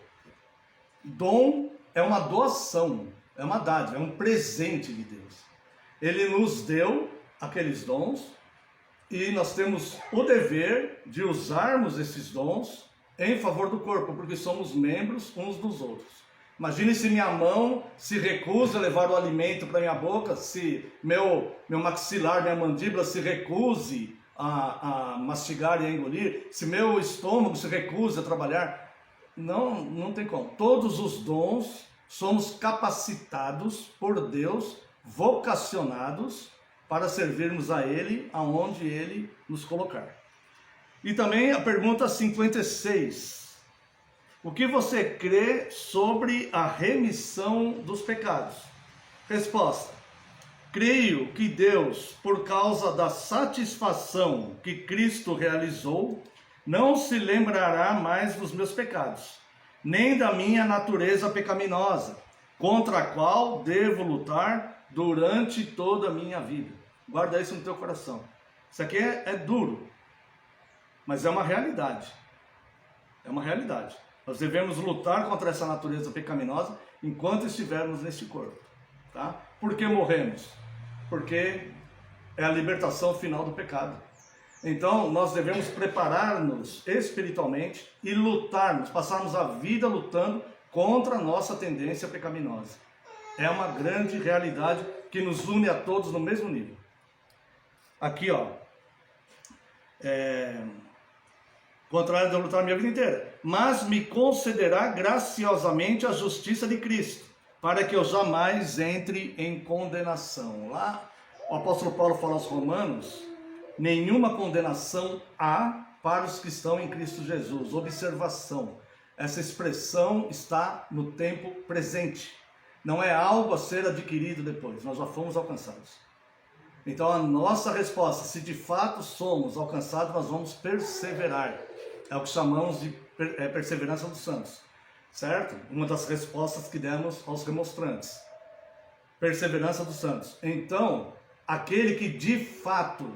dom é uma doação, é uma dádiva, é um presente de Deus. Ele nos deu aqueles dons e nós temos o dever de usarmos esses dons em favor do corpo, porque somos membros uns dos outros. Imagine se minha mão se recusa a levar o alimento para minha boca, se meu maxilar, minha mandíbula se recuse a mastigar e a engolir, se meu estômago se recusa a trabalhar. Não tem como. Todos os dons somos capacitados por Deus, vocacionados para servirmos a Ele aonde Ele nos colocar. E também a pergunta 56. O que você crê sobre a remissão dos pecados? Resposta: creio que Deus, por causa da satisfação que Cristo realizou, não se lembrará mais dos meus pecados, nem da minha natureza pecaminosa, contra a qual devo lutar durante toda a minha vida. Guarda isso no teu coração. Isso aqui é duro, mas é uma realidade. É uma realidade. Nós devemos lutar contra essa natureza pecaminosa enquanto estivermos neste corpo. Tá? Por que morremos? Porque é a libertação final do pecado. Então, nós devemos preparar-nos espiritualmente e lutarmos, passarmos a vida lutando contra a nossa tendência pecaminosa. É uma grande realidade que nos une a todos no mesmo nível. Aqui, ó. Contrário de eu lutar a minha vida inteira. Mas me concederá graciosamente a justiça de Cristo, para que eu jamais entre em condenação. Lá, o apóstolo Paulo fala aos Romanos: nenhuma condenação há para os que estão em Cristo Jesus. Observação, essa expressão está no tempo presente. Não é algo a ser adquirido depois, nós já fomos alcançados. Então a nossa resposta, se de fato somos alcançados, nós vamos perseverar. É o que chamamos de perseverança dos santos, certo? Uma das respostas que demos aos remonstrantes. Perseverança dos santos. Então, aquele que de fato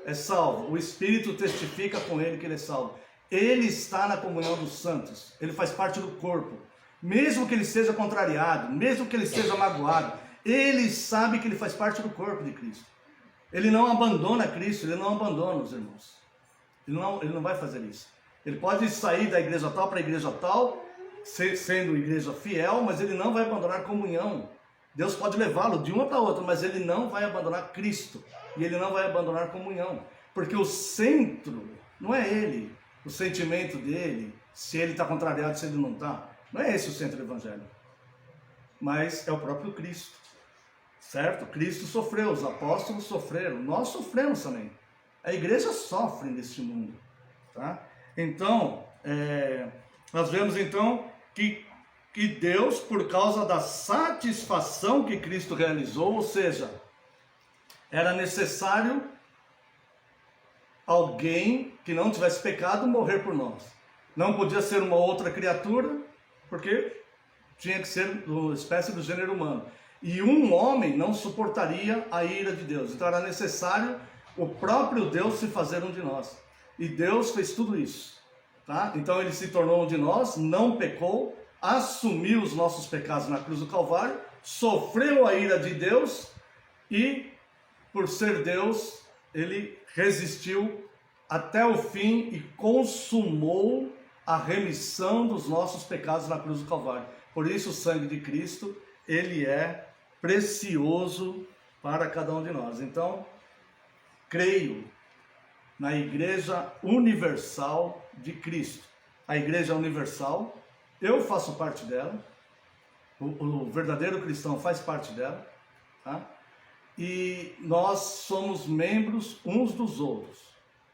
é salvo, o Espírito testifica com ele que ele é salvo. Ele está na comunhão dos santos, ele faz parte do corpo. Mesmo que ele seja contrariado, mesmo que ele seja magoado, ele sabe que ele faz parte do corpo de Cristo. Ele não abandona Cristo, ele não abandona os irmãos. Ele não vai fazer isso. Ele pode sair da igreja tal para a igreja tal, sendo igreja fiel, mas ele não vai abandonar a comunhão. Deus pode levá-lo de uma para outra, mas ele não vai abandonar Cristo. E ele não vai abandonar a comunhão. Porque o centro não é ele, o sentimento dele, se ele está contrariado, se ele não está. Não é esse o centro do evangelho. Mas é o próprio Cristo. Certo? Cristo sofreu, os apóstolos sofreram, nós sofremos também. A igreja sofre neste mundo. Tá? Então, nós vemos então que Deus, por causa da satisfação que Cristo realizou, ou seja, era necessário alguém que não tivesse pecado morrer por nós. Não podia ser uma outra criatura, porque tinha que ser uma espécie do gênero humano. E um homem não suportaria a ira de Deus. Então era necessário o próprio Deus se fazer um de nós. E Deus fez tudo isso. Tá? Então ele se tornou um de nós, não pecou, assumiu os nossos pecados na cruz do Calvário, sofreu a ira de Deus e, por ser Deus, ele resistiu até o fim e consumou a remissão dos nossos pecados na cruz do Calvário. Por isso o sangue de Cristo, ele é precioso para cada um de nós. Então, creio na Igreja Universal de Cristo. A Igreja Universal, eu faço parte dela, o verdadeiro cristão faz parte dela, tá? E nós somos membros uns dos outros.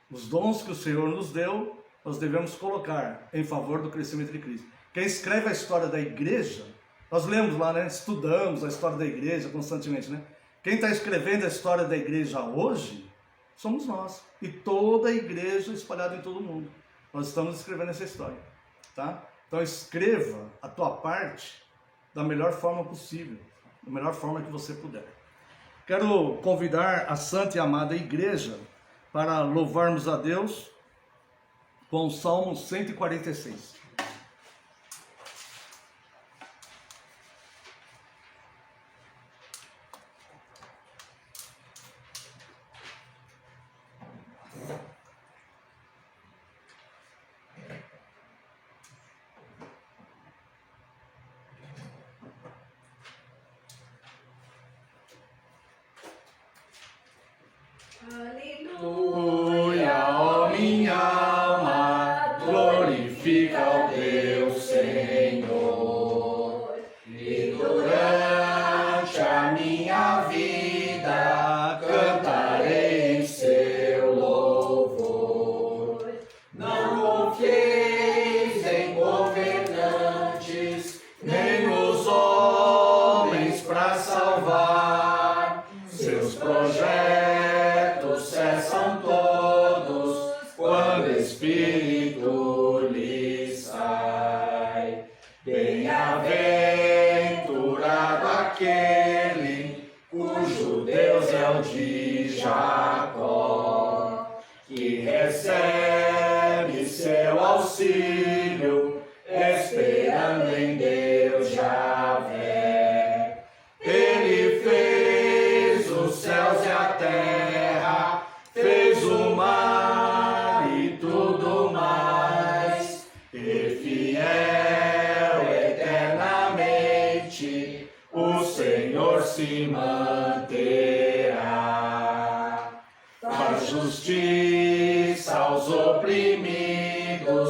Os dons que o Senhor nos deu, nós devemos colocar em favor do crescimento de Cristo. Quem escreve a história da igreja, nós lemos lá, né? Estudamos a história da igreja constantemente, né? Quem está escrevendo a história da igreja hoje, somos nós. E toda a igreja espalhada em todo o mundo. Nós estamos escrevendo essa história, tá? Então escreva a tua parte da melhor forma possível, da melhor forma que você puder. Quero convidar a santa e amada igreja para louvarmos a Deus com o Salmo 146. Aleluia, ó minha alma, glorifica o teu Senhor. E durante a minha vida cantarei em seu louvor. Não confieis em governantes, nem nos homens para salvar. Seus projetos cessam todos quando o Espírito lhes sai. Bem-aventurado aquele cujo Deus é o de Jacó, que recebe seu auxílio, esperando em Deus Javé. Ele fez os céus e a terra, fez o mar e tudo mais, e fiel eternamente o Senhor se manterá. Faz justiça aos oprimidos,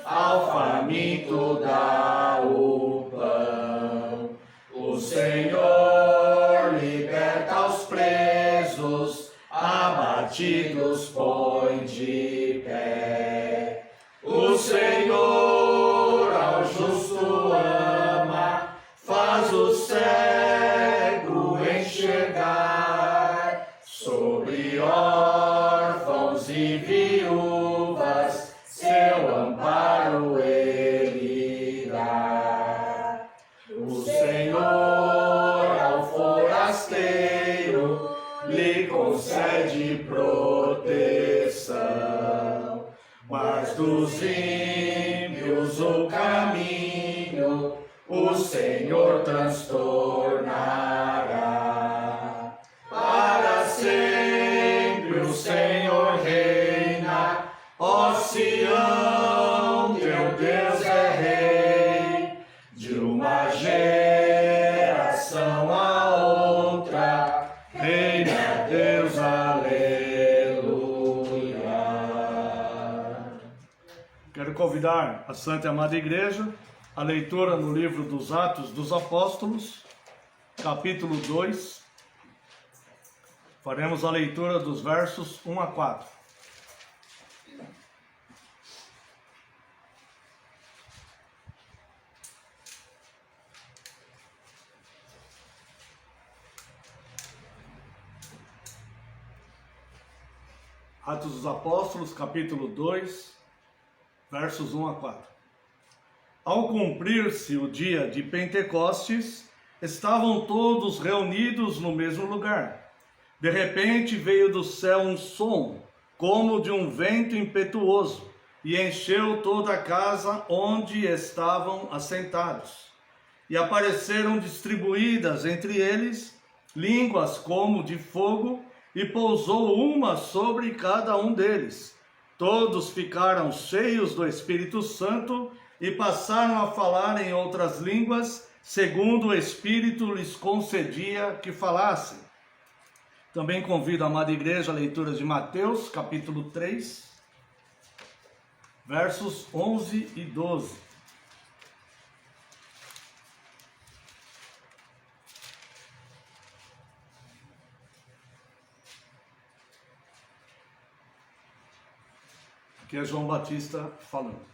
ao faminto dá o pão. O Senhor liberta os presos, abatidos põe de pé. O Senhor ao justo ama, faz o cego enxergar. Sobre órfãos e viúvas, seu amparo ele dá. O Senhor ao forasteiro lhe concede proteção, mas dos ímpios o caminho o Senhor transtornará. Para sempre o Senhor reina, ó Sião, teu Deus é rei. De uma geração a outra, reina Deus, aleluia. Quero convidar a Santa e Amada Igreja a leitura no livro dos Atos dos Apóstolos, capítulo 2. Faremos a leitura dos versos 1 a 4. Atos dos Apóstolos, capítulo 2, versos 1 a 4. Ao cumprir-se o dia de Pentecostes, estavam todos reunidos no mesmo lugar. De repente veio do céu um som, como de um vento impetuoso, e encheu toda a casa onde estavam assentados. E apareceram distribuídas entre eles línguas como de fogo, e pousou uma sobre cada um deles. Todos ficaram cheios do Espírito Santo e passaram a falar em outras línguas, segundo o Espírito lhes concedia que falassem. Também convido a amada igreja a leitura de Mateus, capítulo 3, versos 11 e 12. Aqui é João Batista falando.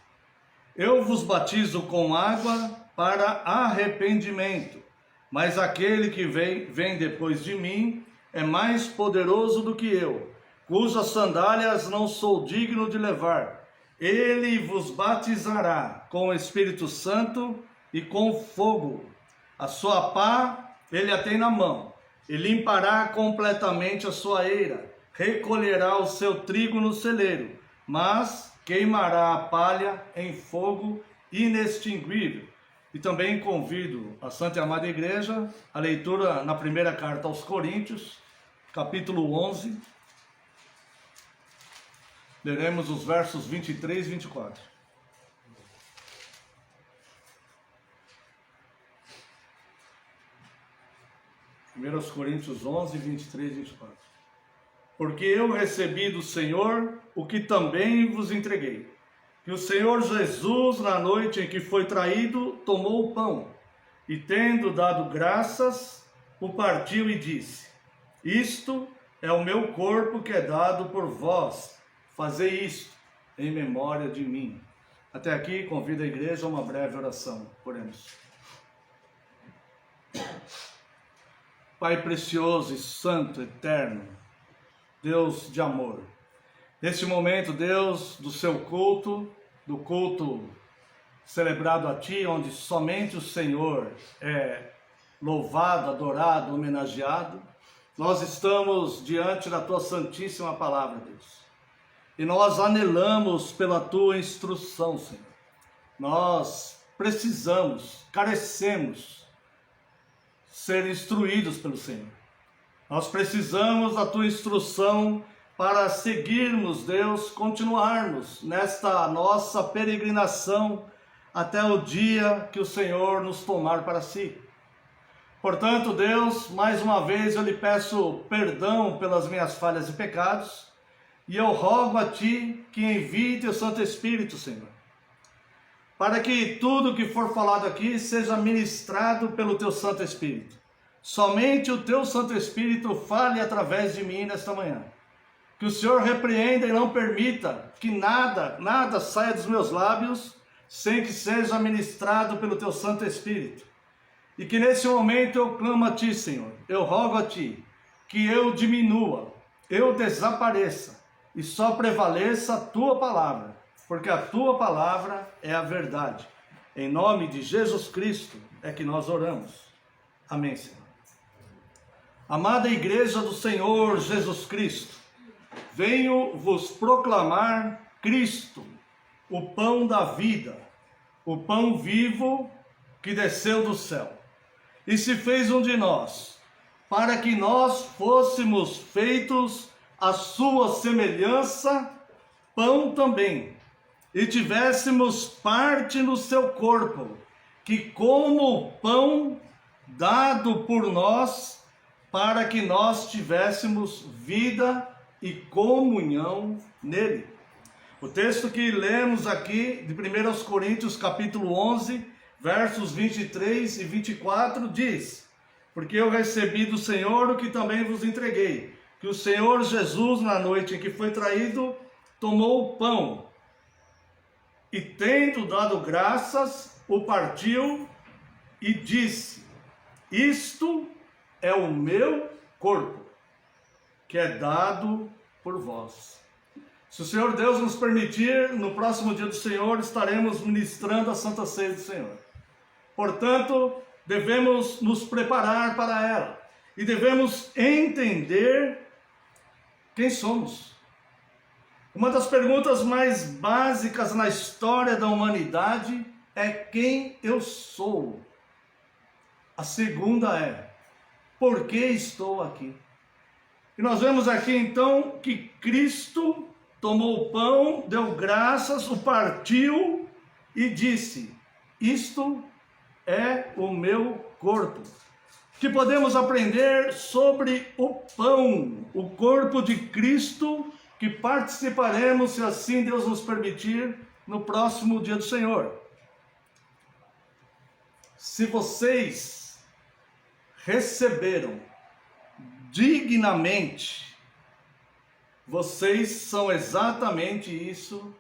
Eu vos batizo com água para arrependimento, mas aquele que vem depois de mim é mais poderoso do que eu, cujas sandálias não sou digno de levar. Ele vos batizará com o Espírito Santo e com fogo. A sua pá ele a tem na mão, e limpará completamente a sua eira, recolherá o seu trigo no celeiro, mas queimará a palha em fogo inextinguível. E também convido a Santa e Amada Igreja a leitura na primeira carta aos Coríntios, capítulo 11. Leremos os versos 23 e 24. Primeiro aos Coríntios 11, 23 e 24. porque eu recebi do Senhor o que também vos entreguei. Que o Senhor Jesus, na noite em que foi traído, tomou o pão, e tendo dado graças, o partiu e disse: isto é o meu corpo que é dado por vós, fazei isto em memória de mim. Até aqui, convido a igreja a uma breve oração. Oremos. Pai precioso e santo, eterno, Deus de amor, neste momento, Deus, do seu culto, do culto celebrado a Ti, onde somente o Senhor é louvado, adorado, homenageado, nós estamos diante da Tua santíssima palavra, Deus. E nós anelamos pela Tua instrução, Senhor. Nós precisamos, carecemos ser instruídos pelo Senhor. Nós precisamos da Tua instrução para seguirmos, Deus, continuarmos nesta nossa peregrinação até o dia que o Senhor nos tomar para si. Portanto, Deus, mais uma vez eu lhe peço perdão pelas minhas falhas e pecados, e eu rogo a Ti que envie Teu Santo Espírito, Senhor, para que tudo que for falado aqui seja ministrado pelo Teu Santo Espírito. Somente o Teu Santo Espírito fale através de mim nesta manhã. Que o Senhor repreenda e não permita que nada saia dos meus lábios sem que seja ministrado pelo Teu Santo Espírito. E que nesse momento eu clamo a Ti, Senhor, eu rogo a Ti, que eu diminua, eu desapareça, e só prevaleça a Tua palavra, porque a Tua palavra é a verdade. Em nome de Jesus Cristo é que nós oramos. Amém, Senhor. Amada Igreja do Senhor Jesus Cristo, venho vos proclamar Cristo, o pão da vida, o pão vivo que desceu do céu e se fez um de nós, para que nós fôssemos feitos à sua semelhança, pão também, e tivéssemos parte no seu corpo, que como o pão dado por nós, para que nós tivéssemos vida e comunhão nele. O texto que lemos aqui de 1 Coríntios capítulo 11, versos 23 e 24 diz: porque eu recebi do Senhor o que também vos entreguei, que o Senhor Jesus, na noite em que foi traído, tomou o pão e, tendo dado graças, o partiu e disse: isto é o meu corpo, que é dado por vós. Se o Senhor Deus nos permitir, no próximo dia do Senhor, estaremos ministrando a Santa Ceia do Senhor. Portanto, devemos nos preparar para ela e devemos entender quem somos. Uma das perguntas mais básicas na história da humanidade é quem eu sou. A segunda é: por que estou aqui? E nós vemos aqui então que Cristo tomou o pão, deu graças, o partiu e disse: isto é o meu corpo. Que podemos aprender sobre o pão, o corpo de Cristo, que participaremos, se assim Deus nos permitir, no próximo dia do Senhor. Se vocês receberam dignamente, vocês são exatamente isso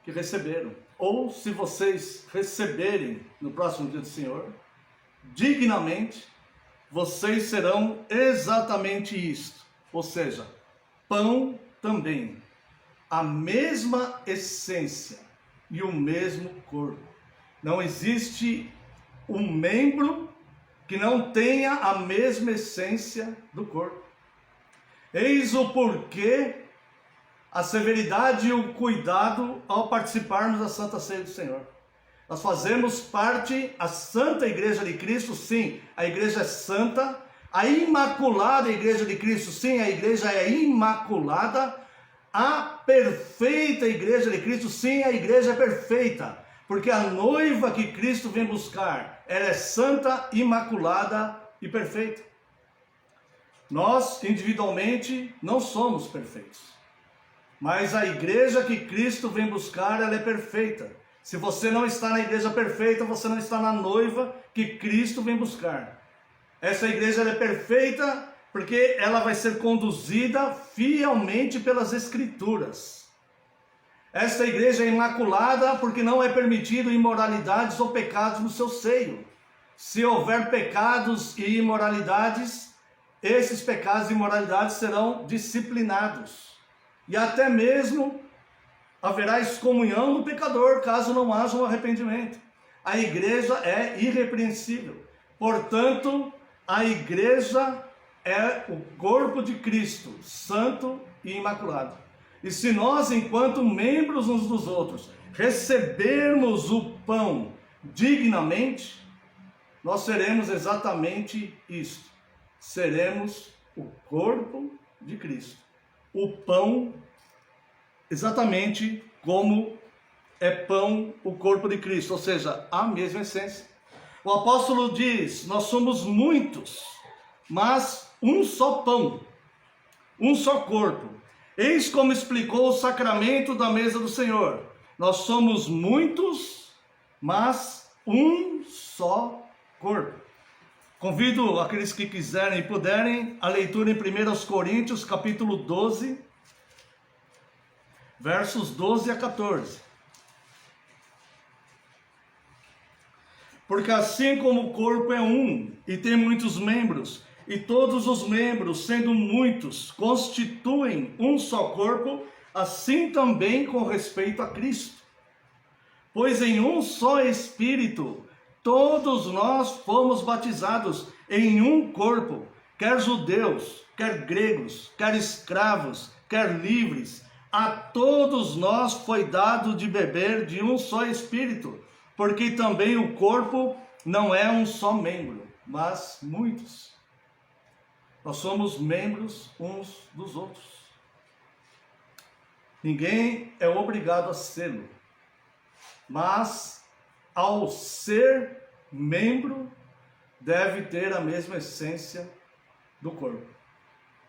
que receberam. Ou se vocês receberem no próximo dia do Senhor, dignamente, vocês serão exatamente isto. Ou seja, pão também. A mesma essência e o mesmo corpo. Não existe um membro que não tenha a mesma essência do corpo. Eis o porquê a severidade e o cuidado ao participarmos da Santa Ceia do Senhor. Nós fazemos parte, a Santa Igreja de Cristo, sim, a Igreja é santa. A Imaculada Igreja de Cristo, sim, a Igreja é imaculada. A perfeita Igreja de Cristo, sim, a Igreja é perfeita. Porque a noiva que Cristo vem buscar, ela é santa, imaculada e perfeita. Nós, individualmente, não somos perfeitos. Mas a igreja que Cristo vem buscar, ela é perfeita. Se você não está na igreja perfeita, você não está na noiva que Cristo vem buscar. Essa igreja ela é perfeita porque ela vai ser conduzida fielmente pelas Escrituras. Esta igreja é imaculada porque não é permitido imoralidades ou pecados no seu seio. Se houver pecados e imoralidades, esses pecados e imoralidades serão disciplinados. E até mesmo haverá excomunhão do pecador, caso não haja um arrependimento. A igreja é irrepreensível. Portanto, a igreja é o corpo de Cristo, santo e imaculado. E se nós, enquanto membros uns dos outros, recebermos o pão dignamente, nós seremos exatamente isto. Seremos o corpo de Cristo. O pão, exatamente como é pão o corpo de Cristo, ou seja, a mesma essência. O apóstolo diz, nós somos muitos, mas um só pão, um só corpo. Eis como explicou o sacramento da mesa do Senhor. Nós somos muitos, mas um só corpo. Convido aqueles que quiserem e puderem a leitura em 1 Coríntios, capítulo 12, versos 12 a 14. Porque assim como o corpo é um e tem muitos membros, e todos os membros, sendo muitos, constituem um só corpo, assim também com respeito a Cristo. Pois em um só Espírito, todos nós fomos batizados em um corpo, quer judeus, quer gregos, quer escravos, quer livres. A todos nós foi dado de beber de um só Espírito, porque também o corpo não é um só membro, mas muitos. Nós somos membros uns dos outros. Ninguém é obrigado a sê-lo, mas ao ser membro, deve ter a mesma essência do corpo.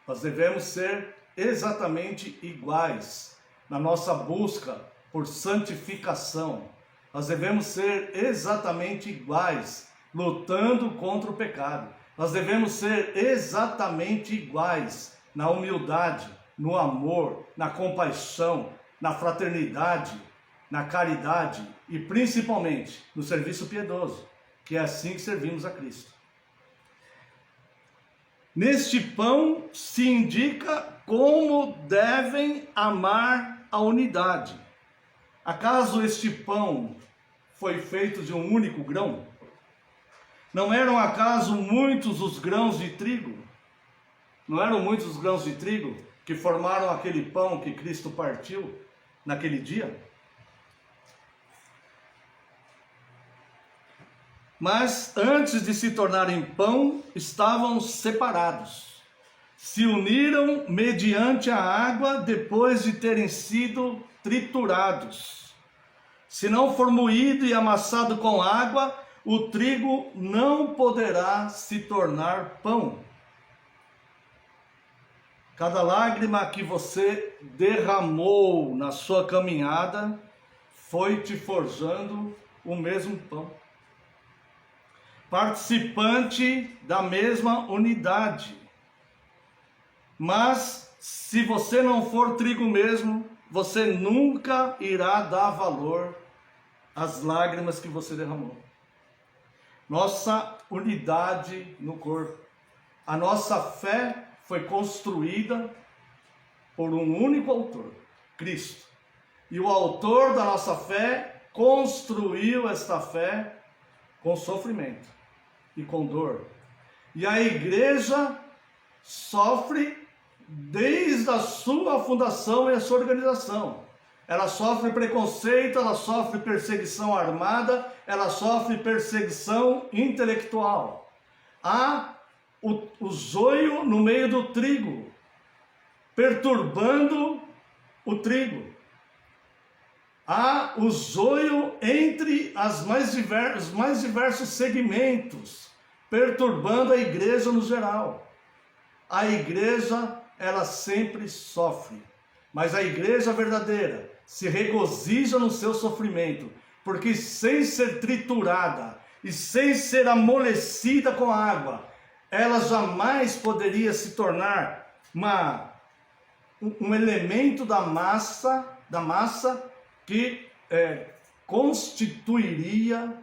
Nós devemos ser exatamente iguais na nossa busca por santificação. Nós devemos ser exatamente iguais, lutando contra o pecado. Nós devemos ser exatamente iguais na humildade, no amor, na compaixão, na fraternidade, na caridade e principalmente no serviço piedoso, que é assim que servimos a Cristo. Neste pão se indica como devem amar a unidade. Acaso este pão foi feito de um único grão? Não eram acaso muitos os grãos de trigo? Não eram muitos os grãos de trigo que formaram aquele pão que Cristo partiu naquele dia? Mas antes de se tornarem pão, estavam separados. Se uniram mediante a água depois de terem sido triturados. Se não for moído e amassado com água, o trigo não poderá se tornar pão. Cada lágrima que você derramou na sua caminhada foi te forjando o mesmo pão. Participante da mesma unidade. Mas se você não for trigo mesmo, você nunca irá dar valor às lágrimas que você derramou. Nossa unidade no corpo. A nossa fé foi construída por um único autor, Cristo. E o autor da nossa fé construiu esta fé com sofrimento e com dor. E a igreja sofre desde a sua fundação e a sua organização. Ela sofre preconceito, ela sofre perseguição armada, ela sofre perseguição intelectual. Há o joio no meio do trigo, perturbando o trigo. Há o joio entre os mais diversos segmentos, perturbando a igreja no geral. A igreja, ela sempre sofre. Mas a igreja verdadeira se regozija no seu sofrimento, porque sem ser triturada e sem ser amolecida com a água, ela jamais poderia se tornar um elemento da massa que constituiria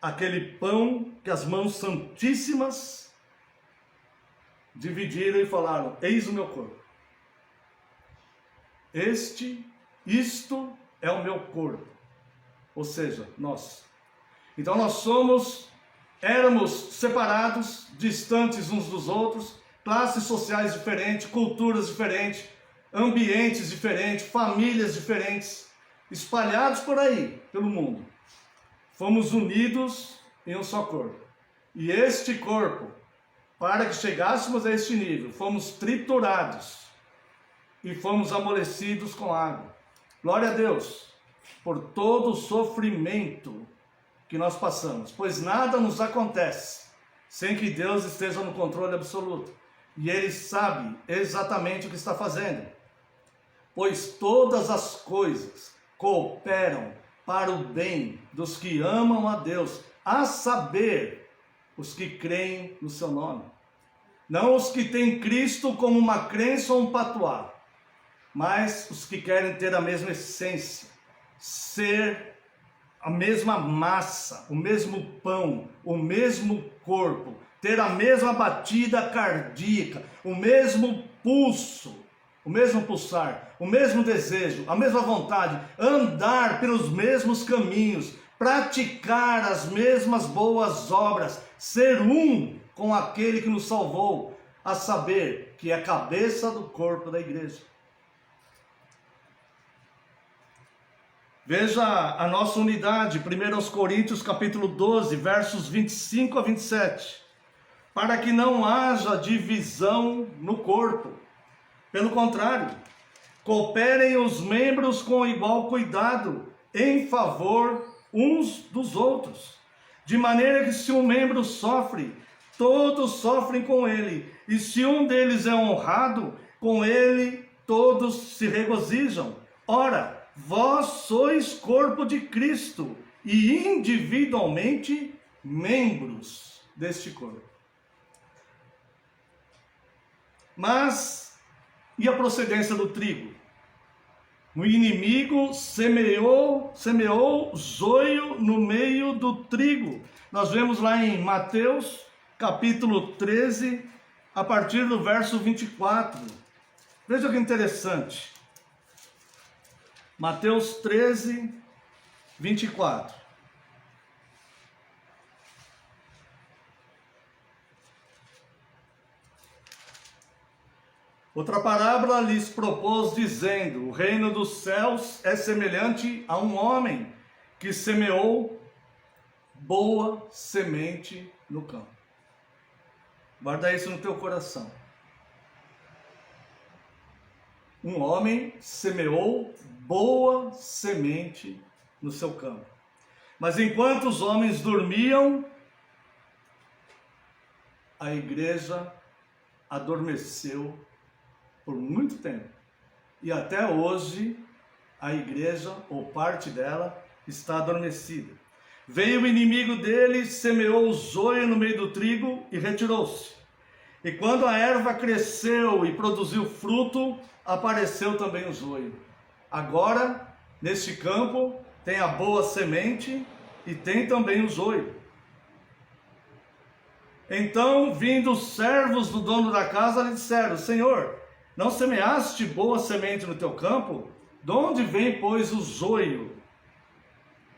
aquele pão que as mãos santíssimas dividiram e falaram: eis o meu corpo. Isto é o meu corpo. Ou seja, nós. Então nós éramos separados, distantes uns dos outros, classes sociais diferentes, culturas diferentes, ambientes diferentes, famílias diferentes, espalhados por aí, pelo mundo. Fomos unidos em um só corpo. E este corpo, para que chegássemos a este nível, fomos triturados e fomos amolecidos com água. Glória a Deus por todo o sofrimento que nós passamos, pois nada nos acontece sem que Deus esteja no controle absoluto. E Ele sabe exatamente o que está fazendo, pois todas as coisas cooperam para o bem dos que amam a Deus, a saber, os que creem no seu nome. Não os que têm Cristo como uma crença ou um patuá, mas os que querem ter a mesma essência, ser a mesma massa, o mesmo pão, o mesmo corpo, ter a mesma batida cardíaca, o mesmo pulso, o mesmo pulsar, o mesmo desejo, a mesma vontade, andar pelos mesmos caminhos, praticar as mesmas boas obras, ser um com aquele que nos salvou, a saber, que é a cabeça do corpo da igreja. Veja a nossa unidade, 1 Coríntios capítulo 12, versos 25 a 27. Para que não haja divisão no corpo. Pelo contrário, cooperem os membros com igual cuidado, em favor uns dos outros. De maneira que se um membro sofre, todos sofrem com ele. E se um deles é honrado, com ele todos se regozijam. Ora, vós sois corpo de Cristo e individualmente membros deste corpo. Mas, e a procedência do trigo? O inimigo semeou zoio no meio do trigo. Nós vemos lá em Mateus capítulo 13, a partir do verso 24. Veja que interessante. Mateus 13, 24. Outra parábola lhes propôs, dizendo: o reino dos céus é semelhante a um homem que semeou boa semente no campo. Guarda isso no teu coração. Um homem semeou boa semente no seu campo. Mas enquanto os homens dormiam, a igreja adormeceu por muito tempo. E até hoje, a igreja, ou parte dela, está adormecida. Veio o inimigo dele, semeou o zoio no meio do trigo e retirou-se. E quando a erva cresceu e produziu fruto, apareceu também o zoio. Agora, neste campo, tem a boa semente e tem também o zoio. Então, vindo os servos do dono da casa, lhe disseram: Senhor, não semeaste boa semente no teu campo? De onde vem, pois, o zoio?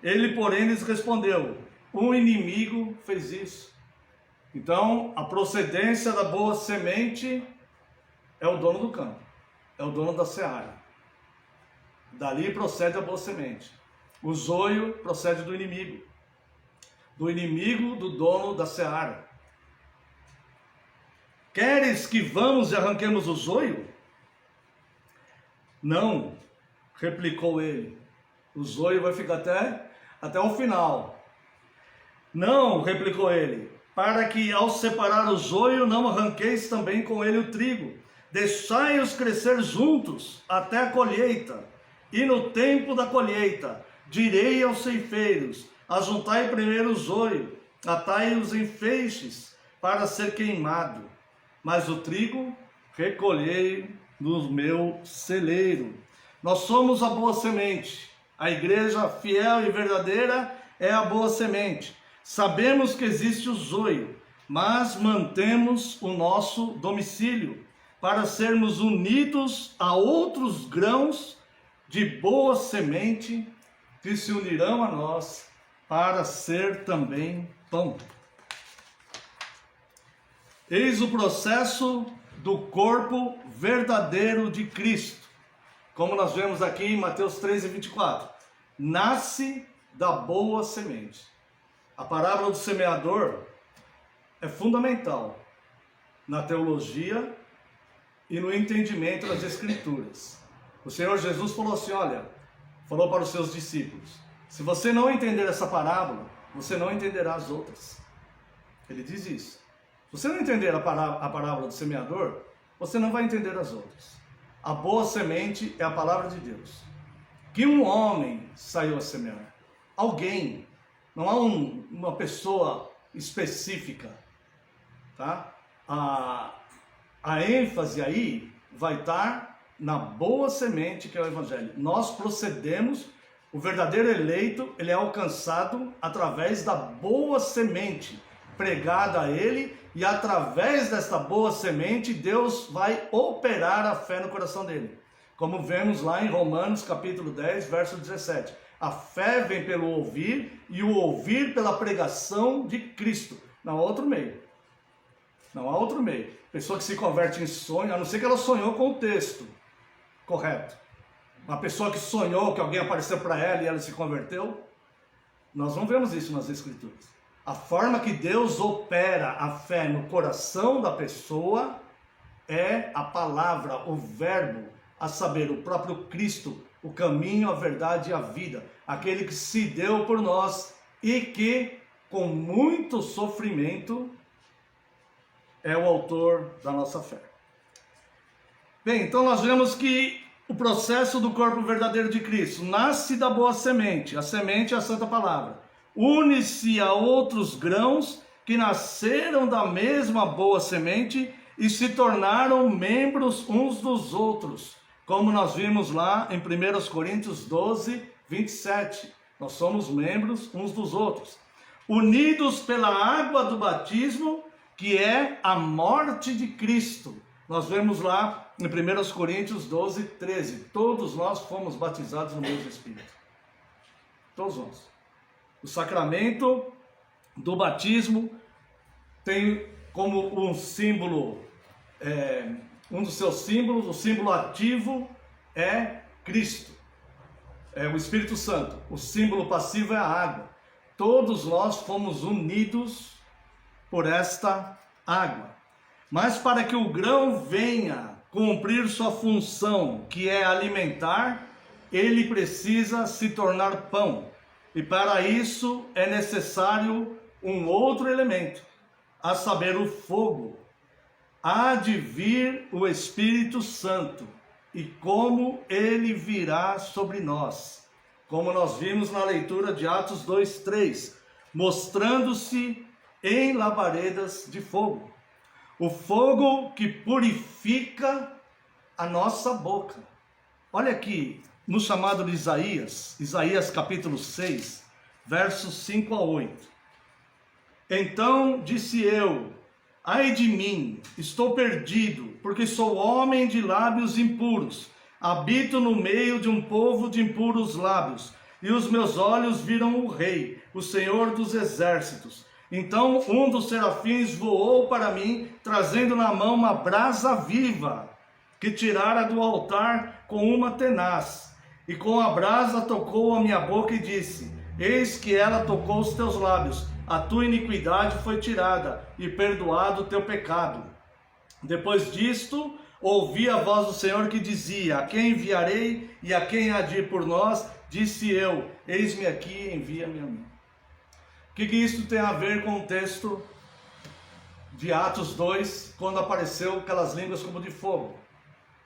Ele, porém, lhes respondeu: o inimigo fez isso. Então, a procedência da boa semente é o dono do campo, é o dono da seara. Dali procede a boa semente. O zoio procede do inimigo do dono da seara. Queres que vamos e arranquemos o zoio? Não, replicou ele. O zoio vai ficar até o final. Não, replicou ele. para que ao separar o joio não arranqueis também com ele o trigo. Deixai-os crescer juntos até a colheita. E no tempo da colheita, direi aos ceifeiros: ajuntai primeiro o joio, atai-os em feixes, para ser queimado. Mas o trigo recolhei no meu celeiro. Nós somos a boa semente. A igreja fiel e verdadeira é a boa semente. Sabemos que existe o joio, mas mantemos o nosso domicílio para sermos unidos a outros grãos de boa semente que se unirão a nós para ser também pão. Eis o processo do corpo verdadeiro de Cristo. Como nós vemos aqui em Mateus 13:24. Nasce da boa semente. A parábola do semeador é fundamental na teologia e no entendimento das Escrituras. O Senhor Jesus falou assim, falou para os seus discípulos: se você não entender essa parábola, você não entenderá as outras. Ele diz isso. Se você não entender a parábola do semeador, você não vai entender as outras. A boa semente é a palavra de Deus. Que um homem saiu a semear. Alguém. Não há uma pessoa específica. Tá? A ênfase aí vai estar na boa semente que é o Evangelho. Nós procedemos, o verdadeiro eleito, ele é alcançado através da boa semente pregada a ele, e através desta boa semente Deus vai operar a fé no coração dele. Como vemos lá em Romanos capítulo 10, verso 17. A fé vem pelo ouvir, e o ouvir pela pregação de Cristo. Não há outro meio. Não há outro meio. Pessoa que se converte em sonho, a não ser que ela sonhou com o texto correto. Uma pessoa que sonhou que alguém apareceu para ela e ela se converteu, nós não vemos isso nas Escrituras. A forma que Deus opera a fé no coração da pessoa é a palavra, o verbo, a saber, o próprio Cristo, o caminho, a verdade e a vida. Aquele que se deu por nós e que, com muito sofrimento, é o autor da nossa fé. Bem, então nós vemos que o processo do corpo verdadeiro de Cristo nasce da boa semente. A semente é a santa palavra. Une-se a outros grãos que nasceram da mesma boa semente e se tornaram membros uns dos outros. Como nós vimos lá em 1 Coríntios 12, 27. Nós somos membros uns dos outros. Unidos pela água do batismo, que é a morte de Cristo. Nós vemos lá em 1 Coríntios 12, 13. Todos nós fomos batizados no mesmo Espírito. Todos nós. O sacramento do batismo tem como um símbolo, um dos seus símbolos, o símbolo ativo é Cristo, é o Espírito Santo. O símbolo passivo é a água. Todos nós fomos unidos por esta água. Mas para que o grão venha cumprir sua função, que é alimentar, ele precisa se tornar pão. E para isso é necessário um outro elemento, a saber, o fogo. Há de vir o Espírito Santo, e como ele virá sobre nós, como nós vimos na leitura de Atos 2:3, mostrando-se em labaredas de fogo. O fogo que purifica a nossa boca. Olha aqui, no chamado de Isaías capítulo 6, versos 5 a 8. Então disse eu: ai de mim, estou perdido, porque sou homem de lábios impuros, habito no meio de um povo de impuros lábios, e os meus olhos viram o Rei, o Senhor dos exércitos. Então um dos serafins voou para mim, trazendo na mão uma brasa viva, que tirara do altar com uma tenaz. E com a brasa tocou a minha boca e disse: eis que ela tocou os teus lábios, a tua iniquidade foi tirada, e perdoado o teu pecado. Depois disto, ouvi a voz do Senhor que dizia: a quem enviarei e a quem há de ir por nós? Disse eu: eis-me aqui, envia-me a mim. O que isso tem a ver com o texto de Atos 2, quando apareceu aquelas línguas como de fogo.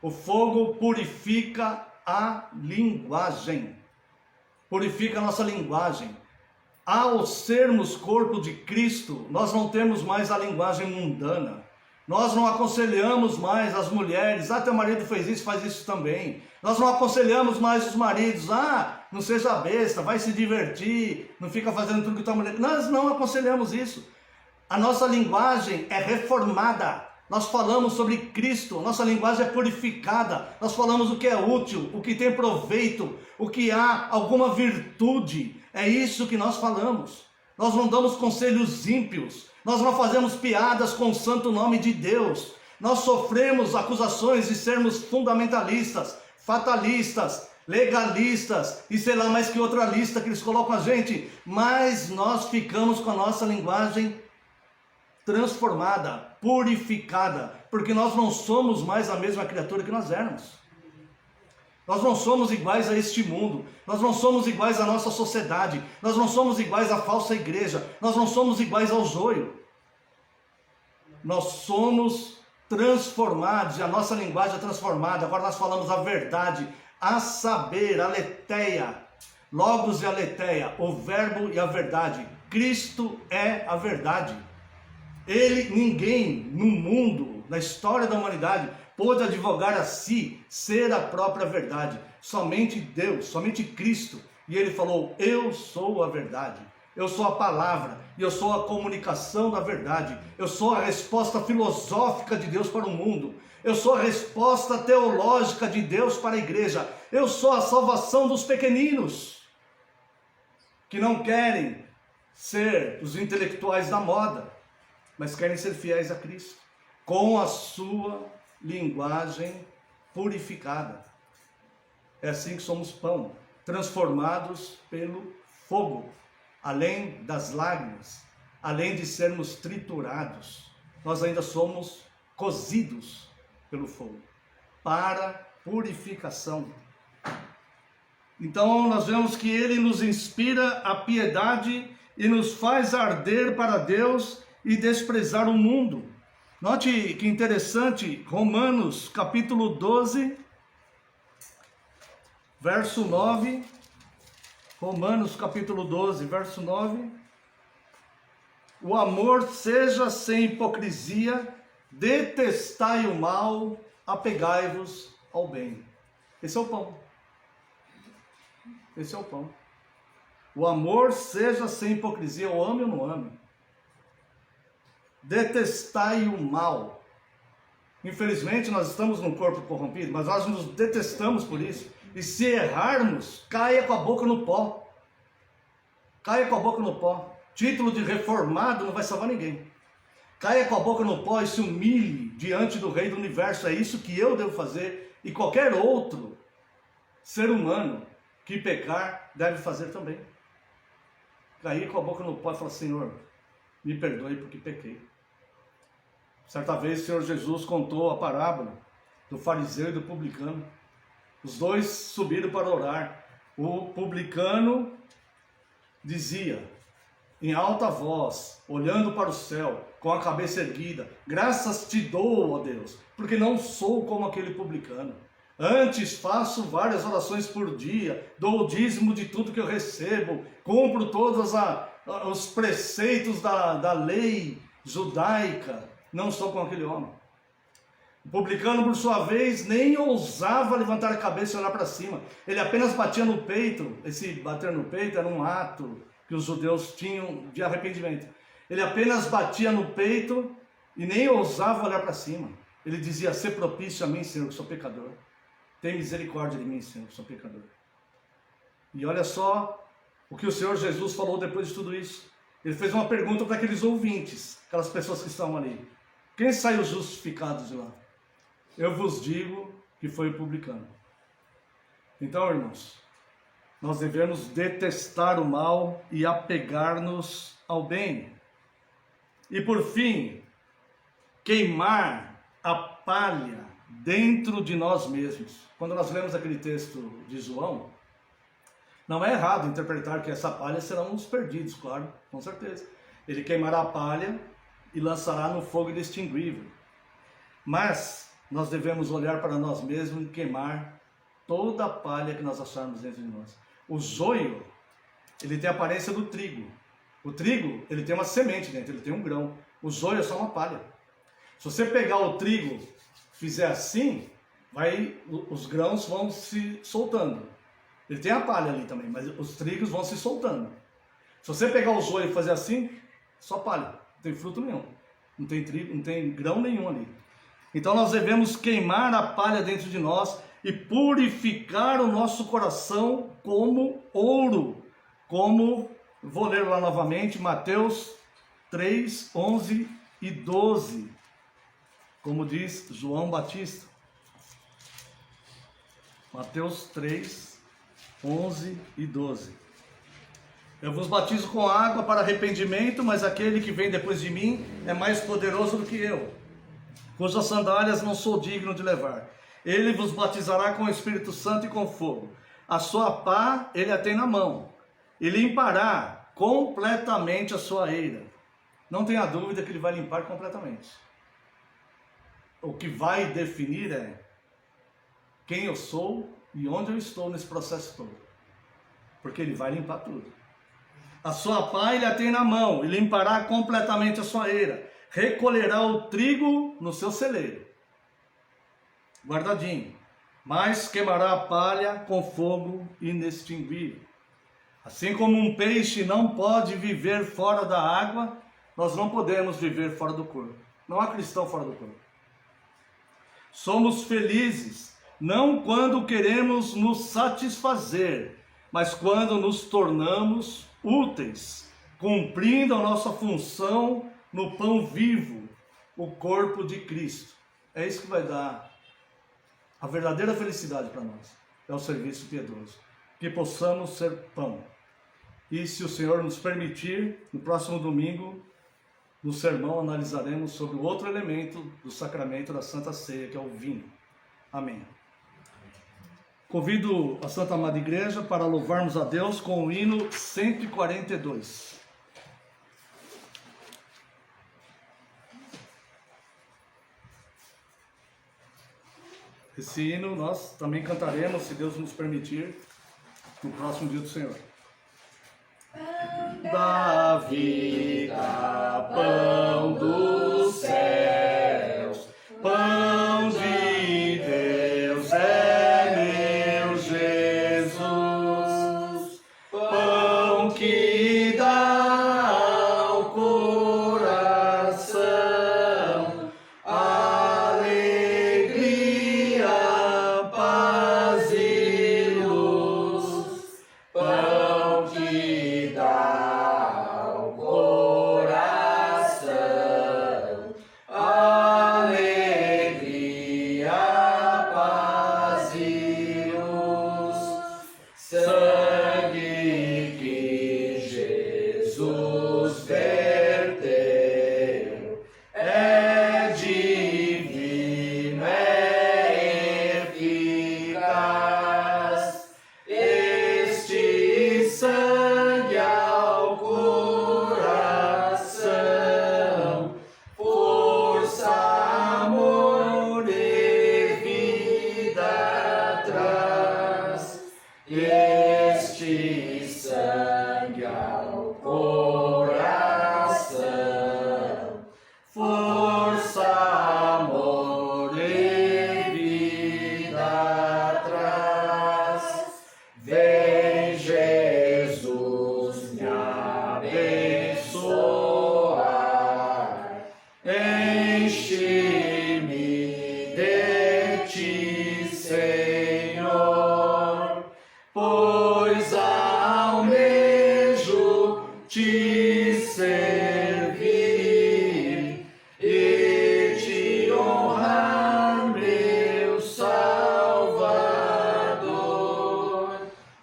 O fogo purifica a linguagem. Purifica a nossa linguagem. Ao sermos corpo de Cristo, nós não temos mais a linguagem mundana. Nós não aconselhamos mais as mulheres, teu marido fez isso, faz isso também. Nós não aconselhamos mais os maridos, não seja besta, vai se divertir, não fica fazendo tudo que tua mulher... Nós não aconselhamos isso. A nossa linguagem é reformada. Nós falamos sobre Cristo, nossa linguagem é purificada. Nós falamos o que é útil, o que tem proveito, o que há alguma virtude. É isso que nós falamos. Nós não damos conselhos ímpios. Nós não fazemos piadas com o santo nome de Deus. Nós sofremos acusações de sermos fundamentalistas, fatalistas, legalistas e sei lá mais que outra lista que eles colocam a gente. Mas nós ficamos com a nossa linguagem transformada, purificada, porque nós não somos mais a mesma criatura que nós éramos. Nós não somos iguais a este mundo, nós não somos iguais à nossa sociedade, nós não somos iguais à falsa igreja, nós não somos iguais ao joio. Nós somos transformados, e a nossa linguagem é transformada. Agora nós falamos a verdade, a saber, a aletheia, logos e aletheia, o verbo e a verdade. Cristo é a verdade. Ninguém no mundo, na história da humanidade, pôde advogar a si ser a própria verdade. Somente Deus, somente Cristo. E ele falou, eu sou a verdade. Eu sou a palavra, e eu sou a comunicação da verdade. Eu sou a resposta filosófica de Deus para o mundo. Eu sou a resposta teológica de Deus para a igreja. Eu sou a salvação dos pequeninos, que não querem ser os intelectuais da moda, mas querem ser fiéis a Cristo, com a sua linguagem purificada. É assim que somos pão, transformados pelo fogo, além das lágrimas, além de sermos triturados, nós ainda somos cozidos pelo fogo, para purificação. Então nós vemos que ele nos inspira a piedade e nos faz arder para Deus e desprezar o mundo. Note que interessante, Romanos capítulo 12, verso 9, Romanos capítulo 12, verso 9, o amor seja sem hipocrisia, detestai o mal, apegai-vos ao bem. Esse é o pão. Esse é o pão. O amor seja sem hipocrisia, eu amo ou não amo. Detestai o mal. Infelizmente nós estamos num corpo corrompido, mas nós nos detestamos por isso. E se errarmos, caia com a boca no pó. Caia com a boca no pó. Título de reformado não vai salvar ninguém. Caia com a boca no pó e se humilhe diante do Rei do Universo. É isso que eu devo fazer e qualquer outro ser humano que pecar deve fazer também. Cair com a boca no pó e falar, Senhor, me perdoe porque pequei. Certa vez o Senhor Jesus contou a parábola do fariseu e do publicano. Os dois subiram para orar. O publicano dizia, em alta voz, olhando para o céu, com a cabeça erguida, graças te dou, ó Deus, porque não sou como aquele publicano. Antes faço várias orações por dia, dou o dízimo de tudo que eu recebo, cumpro todos os preceitos da lei judaica. Não sou como aquele homem. O publicano, por sua vez, nem ousava levantar a cabeça e olhar para cima. Ele apenas batia no peito. Esse bater no peito era um ato que os judeus tinham de arrependimento. Ele apenas batia no peito e nem ousava olhar para cima. Ele dizia, sê propício a mim, Senhor, que sou pecador. Tem misericórdia de mim, Senhor, que sou pecador. E olha só o que o Senhor Jesus falou depois de tudo isso. Ele fez uma pergunta para aqueles ouvintes, aquelas pessoas que estavam ali. Quem saiu justificado de lá? Eu vos digo que foi o publicano. Então, irmãos, nós devemos detestar o mal e apegar-nos ao bem. E por fim, queimar a palha dentro de nós mesmos. Quando nós lemos aquele texto de João, não é errado interpretar que essa palha serão os perdidos, claro, com certeza. Ele queimará a palha e lançará no fogo inextinguível. Mas nós devemos olhar para nós mesmos e queimar toda a palha que nós acharmos dentro de nós. O joio, ele tem a aparência do trigo. O trigo, ele tem uma semente dentro, ele tem um grão. O joio é só uma palha. Se você pegar o trigo, fizer assim, os grãos vão se soltando. Ele tem a palha ali também, mas os trigos vão se soltando. Se você pegar o joio e fazer assim, só palha, não tem fruto nenhum, não tem trigo, não tem grão nenhum ali. Então nós devemos queimar a palha dentro de nós e purificar o nosso coração como ouro, como, vou ler lá novamente, Mateus 3, 11 e 12, como diz João Batista. Mateus 3, 11 e 12. Eu vos batizo com água para arrependimento, mas aquele que vem depois de mim é mais poderoso do que eu, cujas sandálias não sou digno de levar. Ele vos batizará com o Espírito Santo e com fogo. A sua pá ele a tem na mão, e limpará completamente a sua eira. Não tenha dúvida que ele vai limpar completamente. O que vai definir é quem eu sou e onde eu estou nesse processo todo. Porque ele vai limpar tudo. A sua pá ele a tem na mão, e limpará completamente a sua eira. Recolherá o trigo no seu celeiro, guardadinho, mas queimará a palha com fogo inextinguível. Assim como um peixe não pode viver fora da água, nós não podemos viver fora do corpo. Não há cristão fora do corpo. Somos felizes, não quando queremos nos satisfazer, mas quando nos tornamos úteis, cumprindo a nossa função no pão vivo, o corpo de Cristo. É isso que vai dar a verdadeira felicidade para nós. É o serviço piedoso. Que possamos ser pão. E se o Senhor nos permitir, no próximo domingo, no sermão analisaremos sobre o outro elemento do sacramento da Santa Ceia, que é o vinho. Amém. Convido a Santa Amada Igreja para louvarmos a Deus com o hino 142. Esse hino nós também cantaremos, se Deus nos permitir, no próximo dia do Senhor. Da vida, pão dos céus, pão de Deus é meu Jesus, pão que dá ao coração alegria, paz e luz, pão que dá ao coração alegria, paz e luz, sangue que Jesus verteu é divino, é eficaz. Este sangue ao coração, força, amor e vida traz. Este sangue ao coração, força, amor e vida traz. Vem Jesus me abençoar, enche-me de ti, Senhor, pois almejo te servir e te honrar, meu Salvador,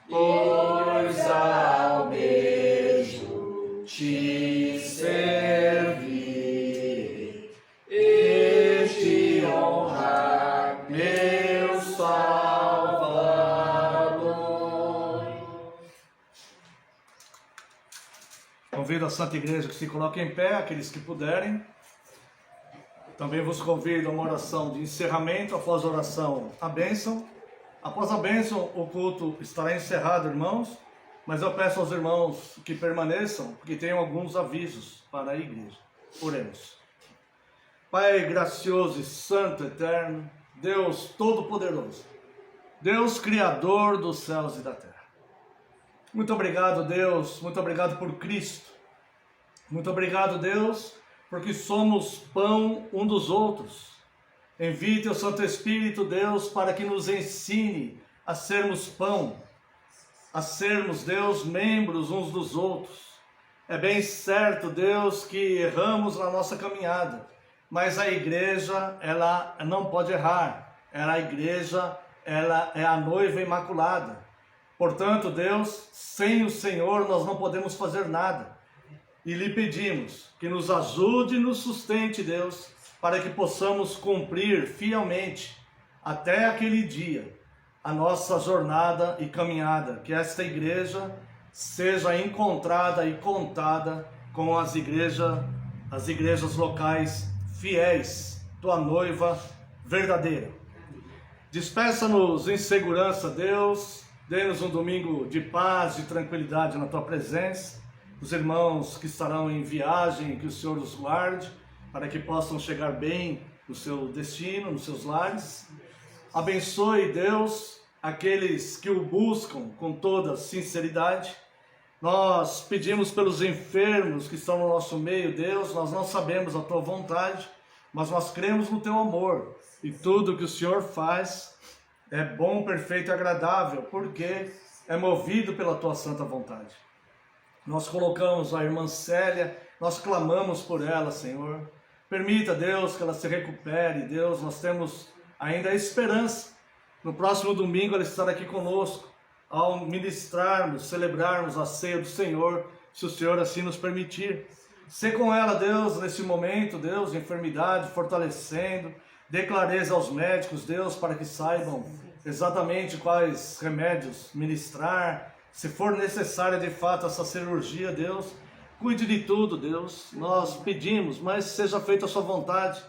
pois almejo te servir e te honrar, meu Salvador. Convido a Santa Igreja que se coloque em pé, aqueles que puderem. Também vos convido a uma oração de encerramento. Após a oração, a bênção. Após a bênção, o culto estará encerrado, irmãos. Mas eu peço aos irmãos que permaneçam, porque tenham alguns avisos para a igreja. Oremos. Pai gracioso e santo, eterno, Deus todo-poderoso, Deus criador dos céus e da terra. Muito obrigado, Deus, muito obrigado por Cristo. Muito obrigado, Deus, porque somos pão um dos outros. Envie teu Santo Espírito, Deus, para que nos ensine a sermos pão, a sermos, Deus, membros uns dos outros. É bem certo, Deus, que erramos na nossa caminhada, mas a igreja, ela não pode errar. A igreja, ela é a noiva imaculada. Portanto, Deus, sem o Senhor nós não podemos fazer nada. E lhe pedimos que nos ajude e nos sustente, Deus, para que possamos cumprir fielmente até aquele dia a nossa jornada e caminhada, que esta igreja seja encontrada e contada com as igrejas locais fiéis, tua noiva verdadeira. Despeça-nos em segurança, Deus, dê-nos um domingo de paz e tranquilidade na tua presença. Os irmãos que estarão em viagem, que o Senhor os guarde, para que possam chegar bem no seu destino, nos seus lares. Abençoe, Deus, aqueles que o buscam com toda sinceridade. Nós pedimos pelos enfermos que estão no nosso meio, Deus, nós não sabemos a tua vontade, mas nós cremos no teu amor. E tudo que o Senhor faz é bom, perfeito e agradável, porque é movido pela tua santa vontade. Nós colocamos a irmã Célia, nós clamamos por ela, Senhor. Permita, Deus, que ela se recupere. Deus, nós temos ainda a esperança. No próximo domingo ela estará aqui conosco, ao ministrarmos, celebrarmos a ceia do Senhor, se o Senhor assim nos permitir. Sê com ela, Deus, nesse momento, Deus, de enfermidade, fortalecendo. Dê clareza aos médicos, Deus, para que saibam exatamente quais remédios ministrar. Se for necessária de fato essa cirurgia, Deus, cuide de tudo, Deus. Nós pedimos, mas seja feita a sua vontade.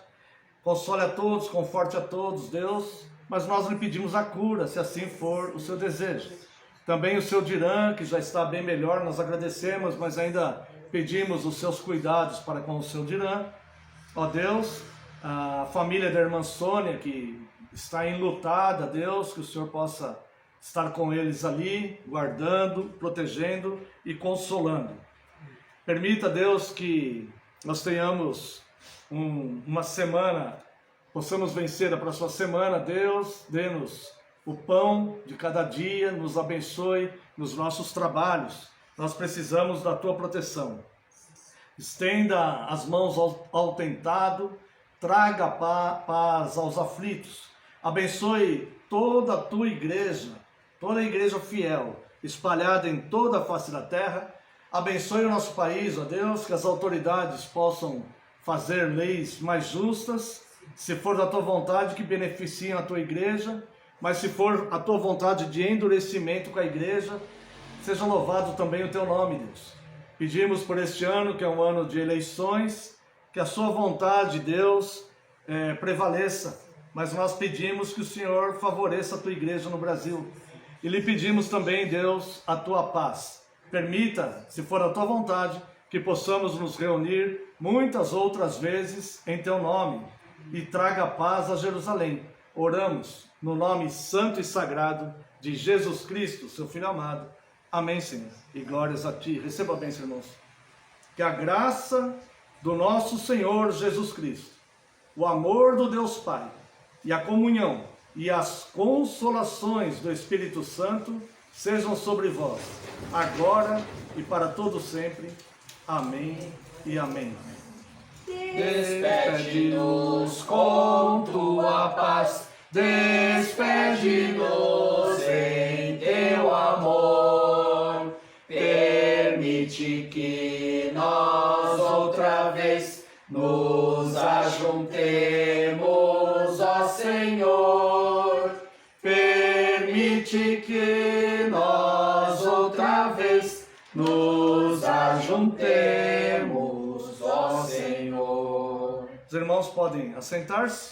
Console a todos, conforte a todos, Deus. Mas nós lhe pedimos a cura, se assim for o seu desejo. Também o seu Dirã, que já está bem melhor, nós agradecemos, mas ainda pedimos os seus cuidados para com o seu Dirã. Ó Deus, a família da irmã Sônia, que está enlutada, Deus, que o Senhor possa estar com eles ali, guardando, protegendo e consolando. Permita, Deus, que nós tenhamos uma semana, possamos vencer a próxima semana. Deus, dê-nos o pão de cada dia, nos abençoe nos nossos trabalhos. Nós precisamos da tua proteção. Estenda as mãos ao tentado, traga paz aos aflitos. Abençoe toda a tua igreja, toda a igreja fiel, espalhada em toda a face da terra. Abençoe o nosso país, ó Deus, que as autoridades possam fazer leis mais justas, se for da tua vontade, que beneficiem a tua igreja, mas se for a tua vontade de endurecimento com a igreja, seja louvado também o teu nome, Deus. Pedimos por este ano, que é um ano de eleições, que a sua vontade, Deus, prevaleça, mas nós pedimos que o Senhor favoreça a tua igreja no Brasil. E lhe pedimos também, Deus, a tua paz. Permita, se for a tua vontade, que possamos nos reunir muitas outras vezes em teu nome e traga paz a Jerusalém. Oramos no nome santo e sagrado de Jesus Cristo, seu Filho amado. Amém, Senhor. E glórias a ti. Receba a bênção, irmãos. Que a graça do nosso Senhor Jesus Cristo, o amor do Deus Pai e a comunhão e as consolações do Espírito Santo sejam sobre vós, agora e para todo sempre. Amém e amém. Despede-nos com tua paz, despede-nos em teu amor. Permite que nós outra vez nos ajuntemos, ó Senhor. Permite que nós outra vez nos ajuntemos, ó Senhor. Os irmãos podem assentar-se.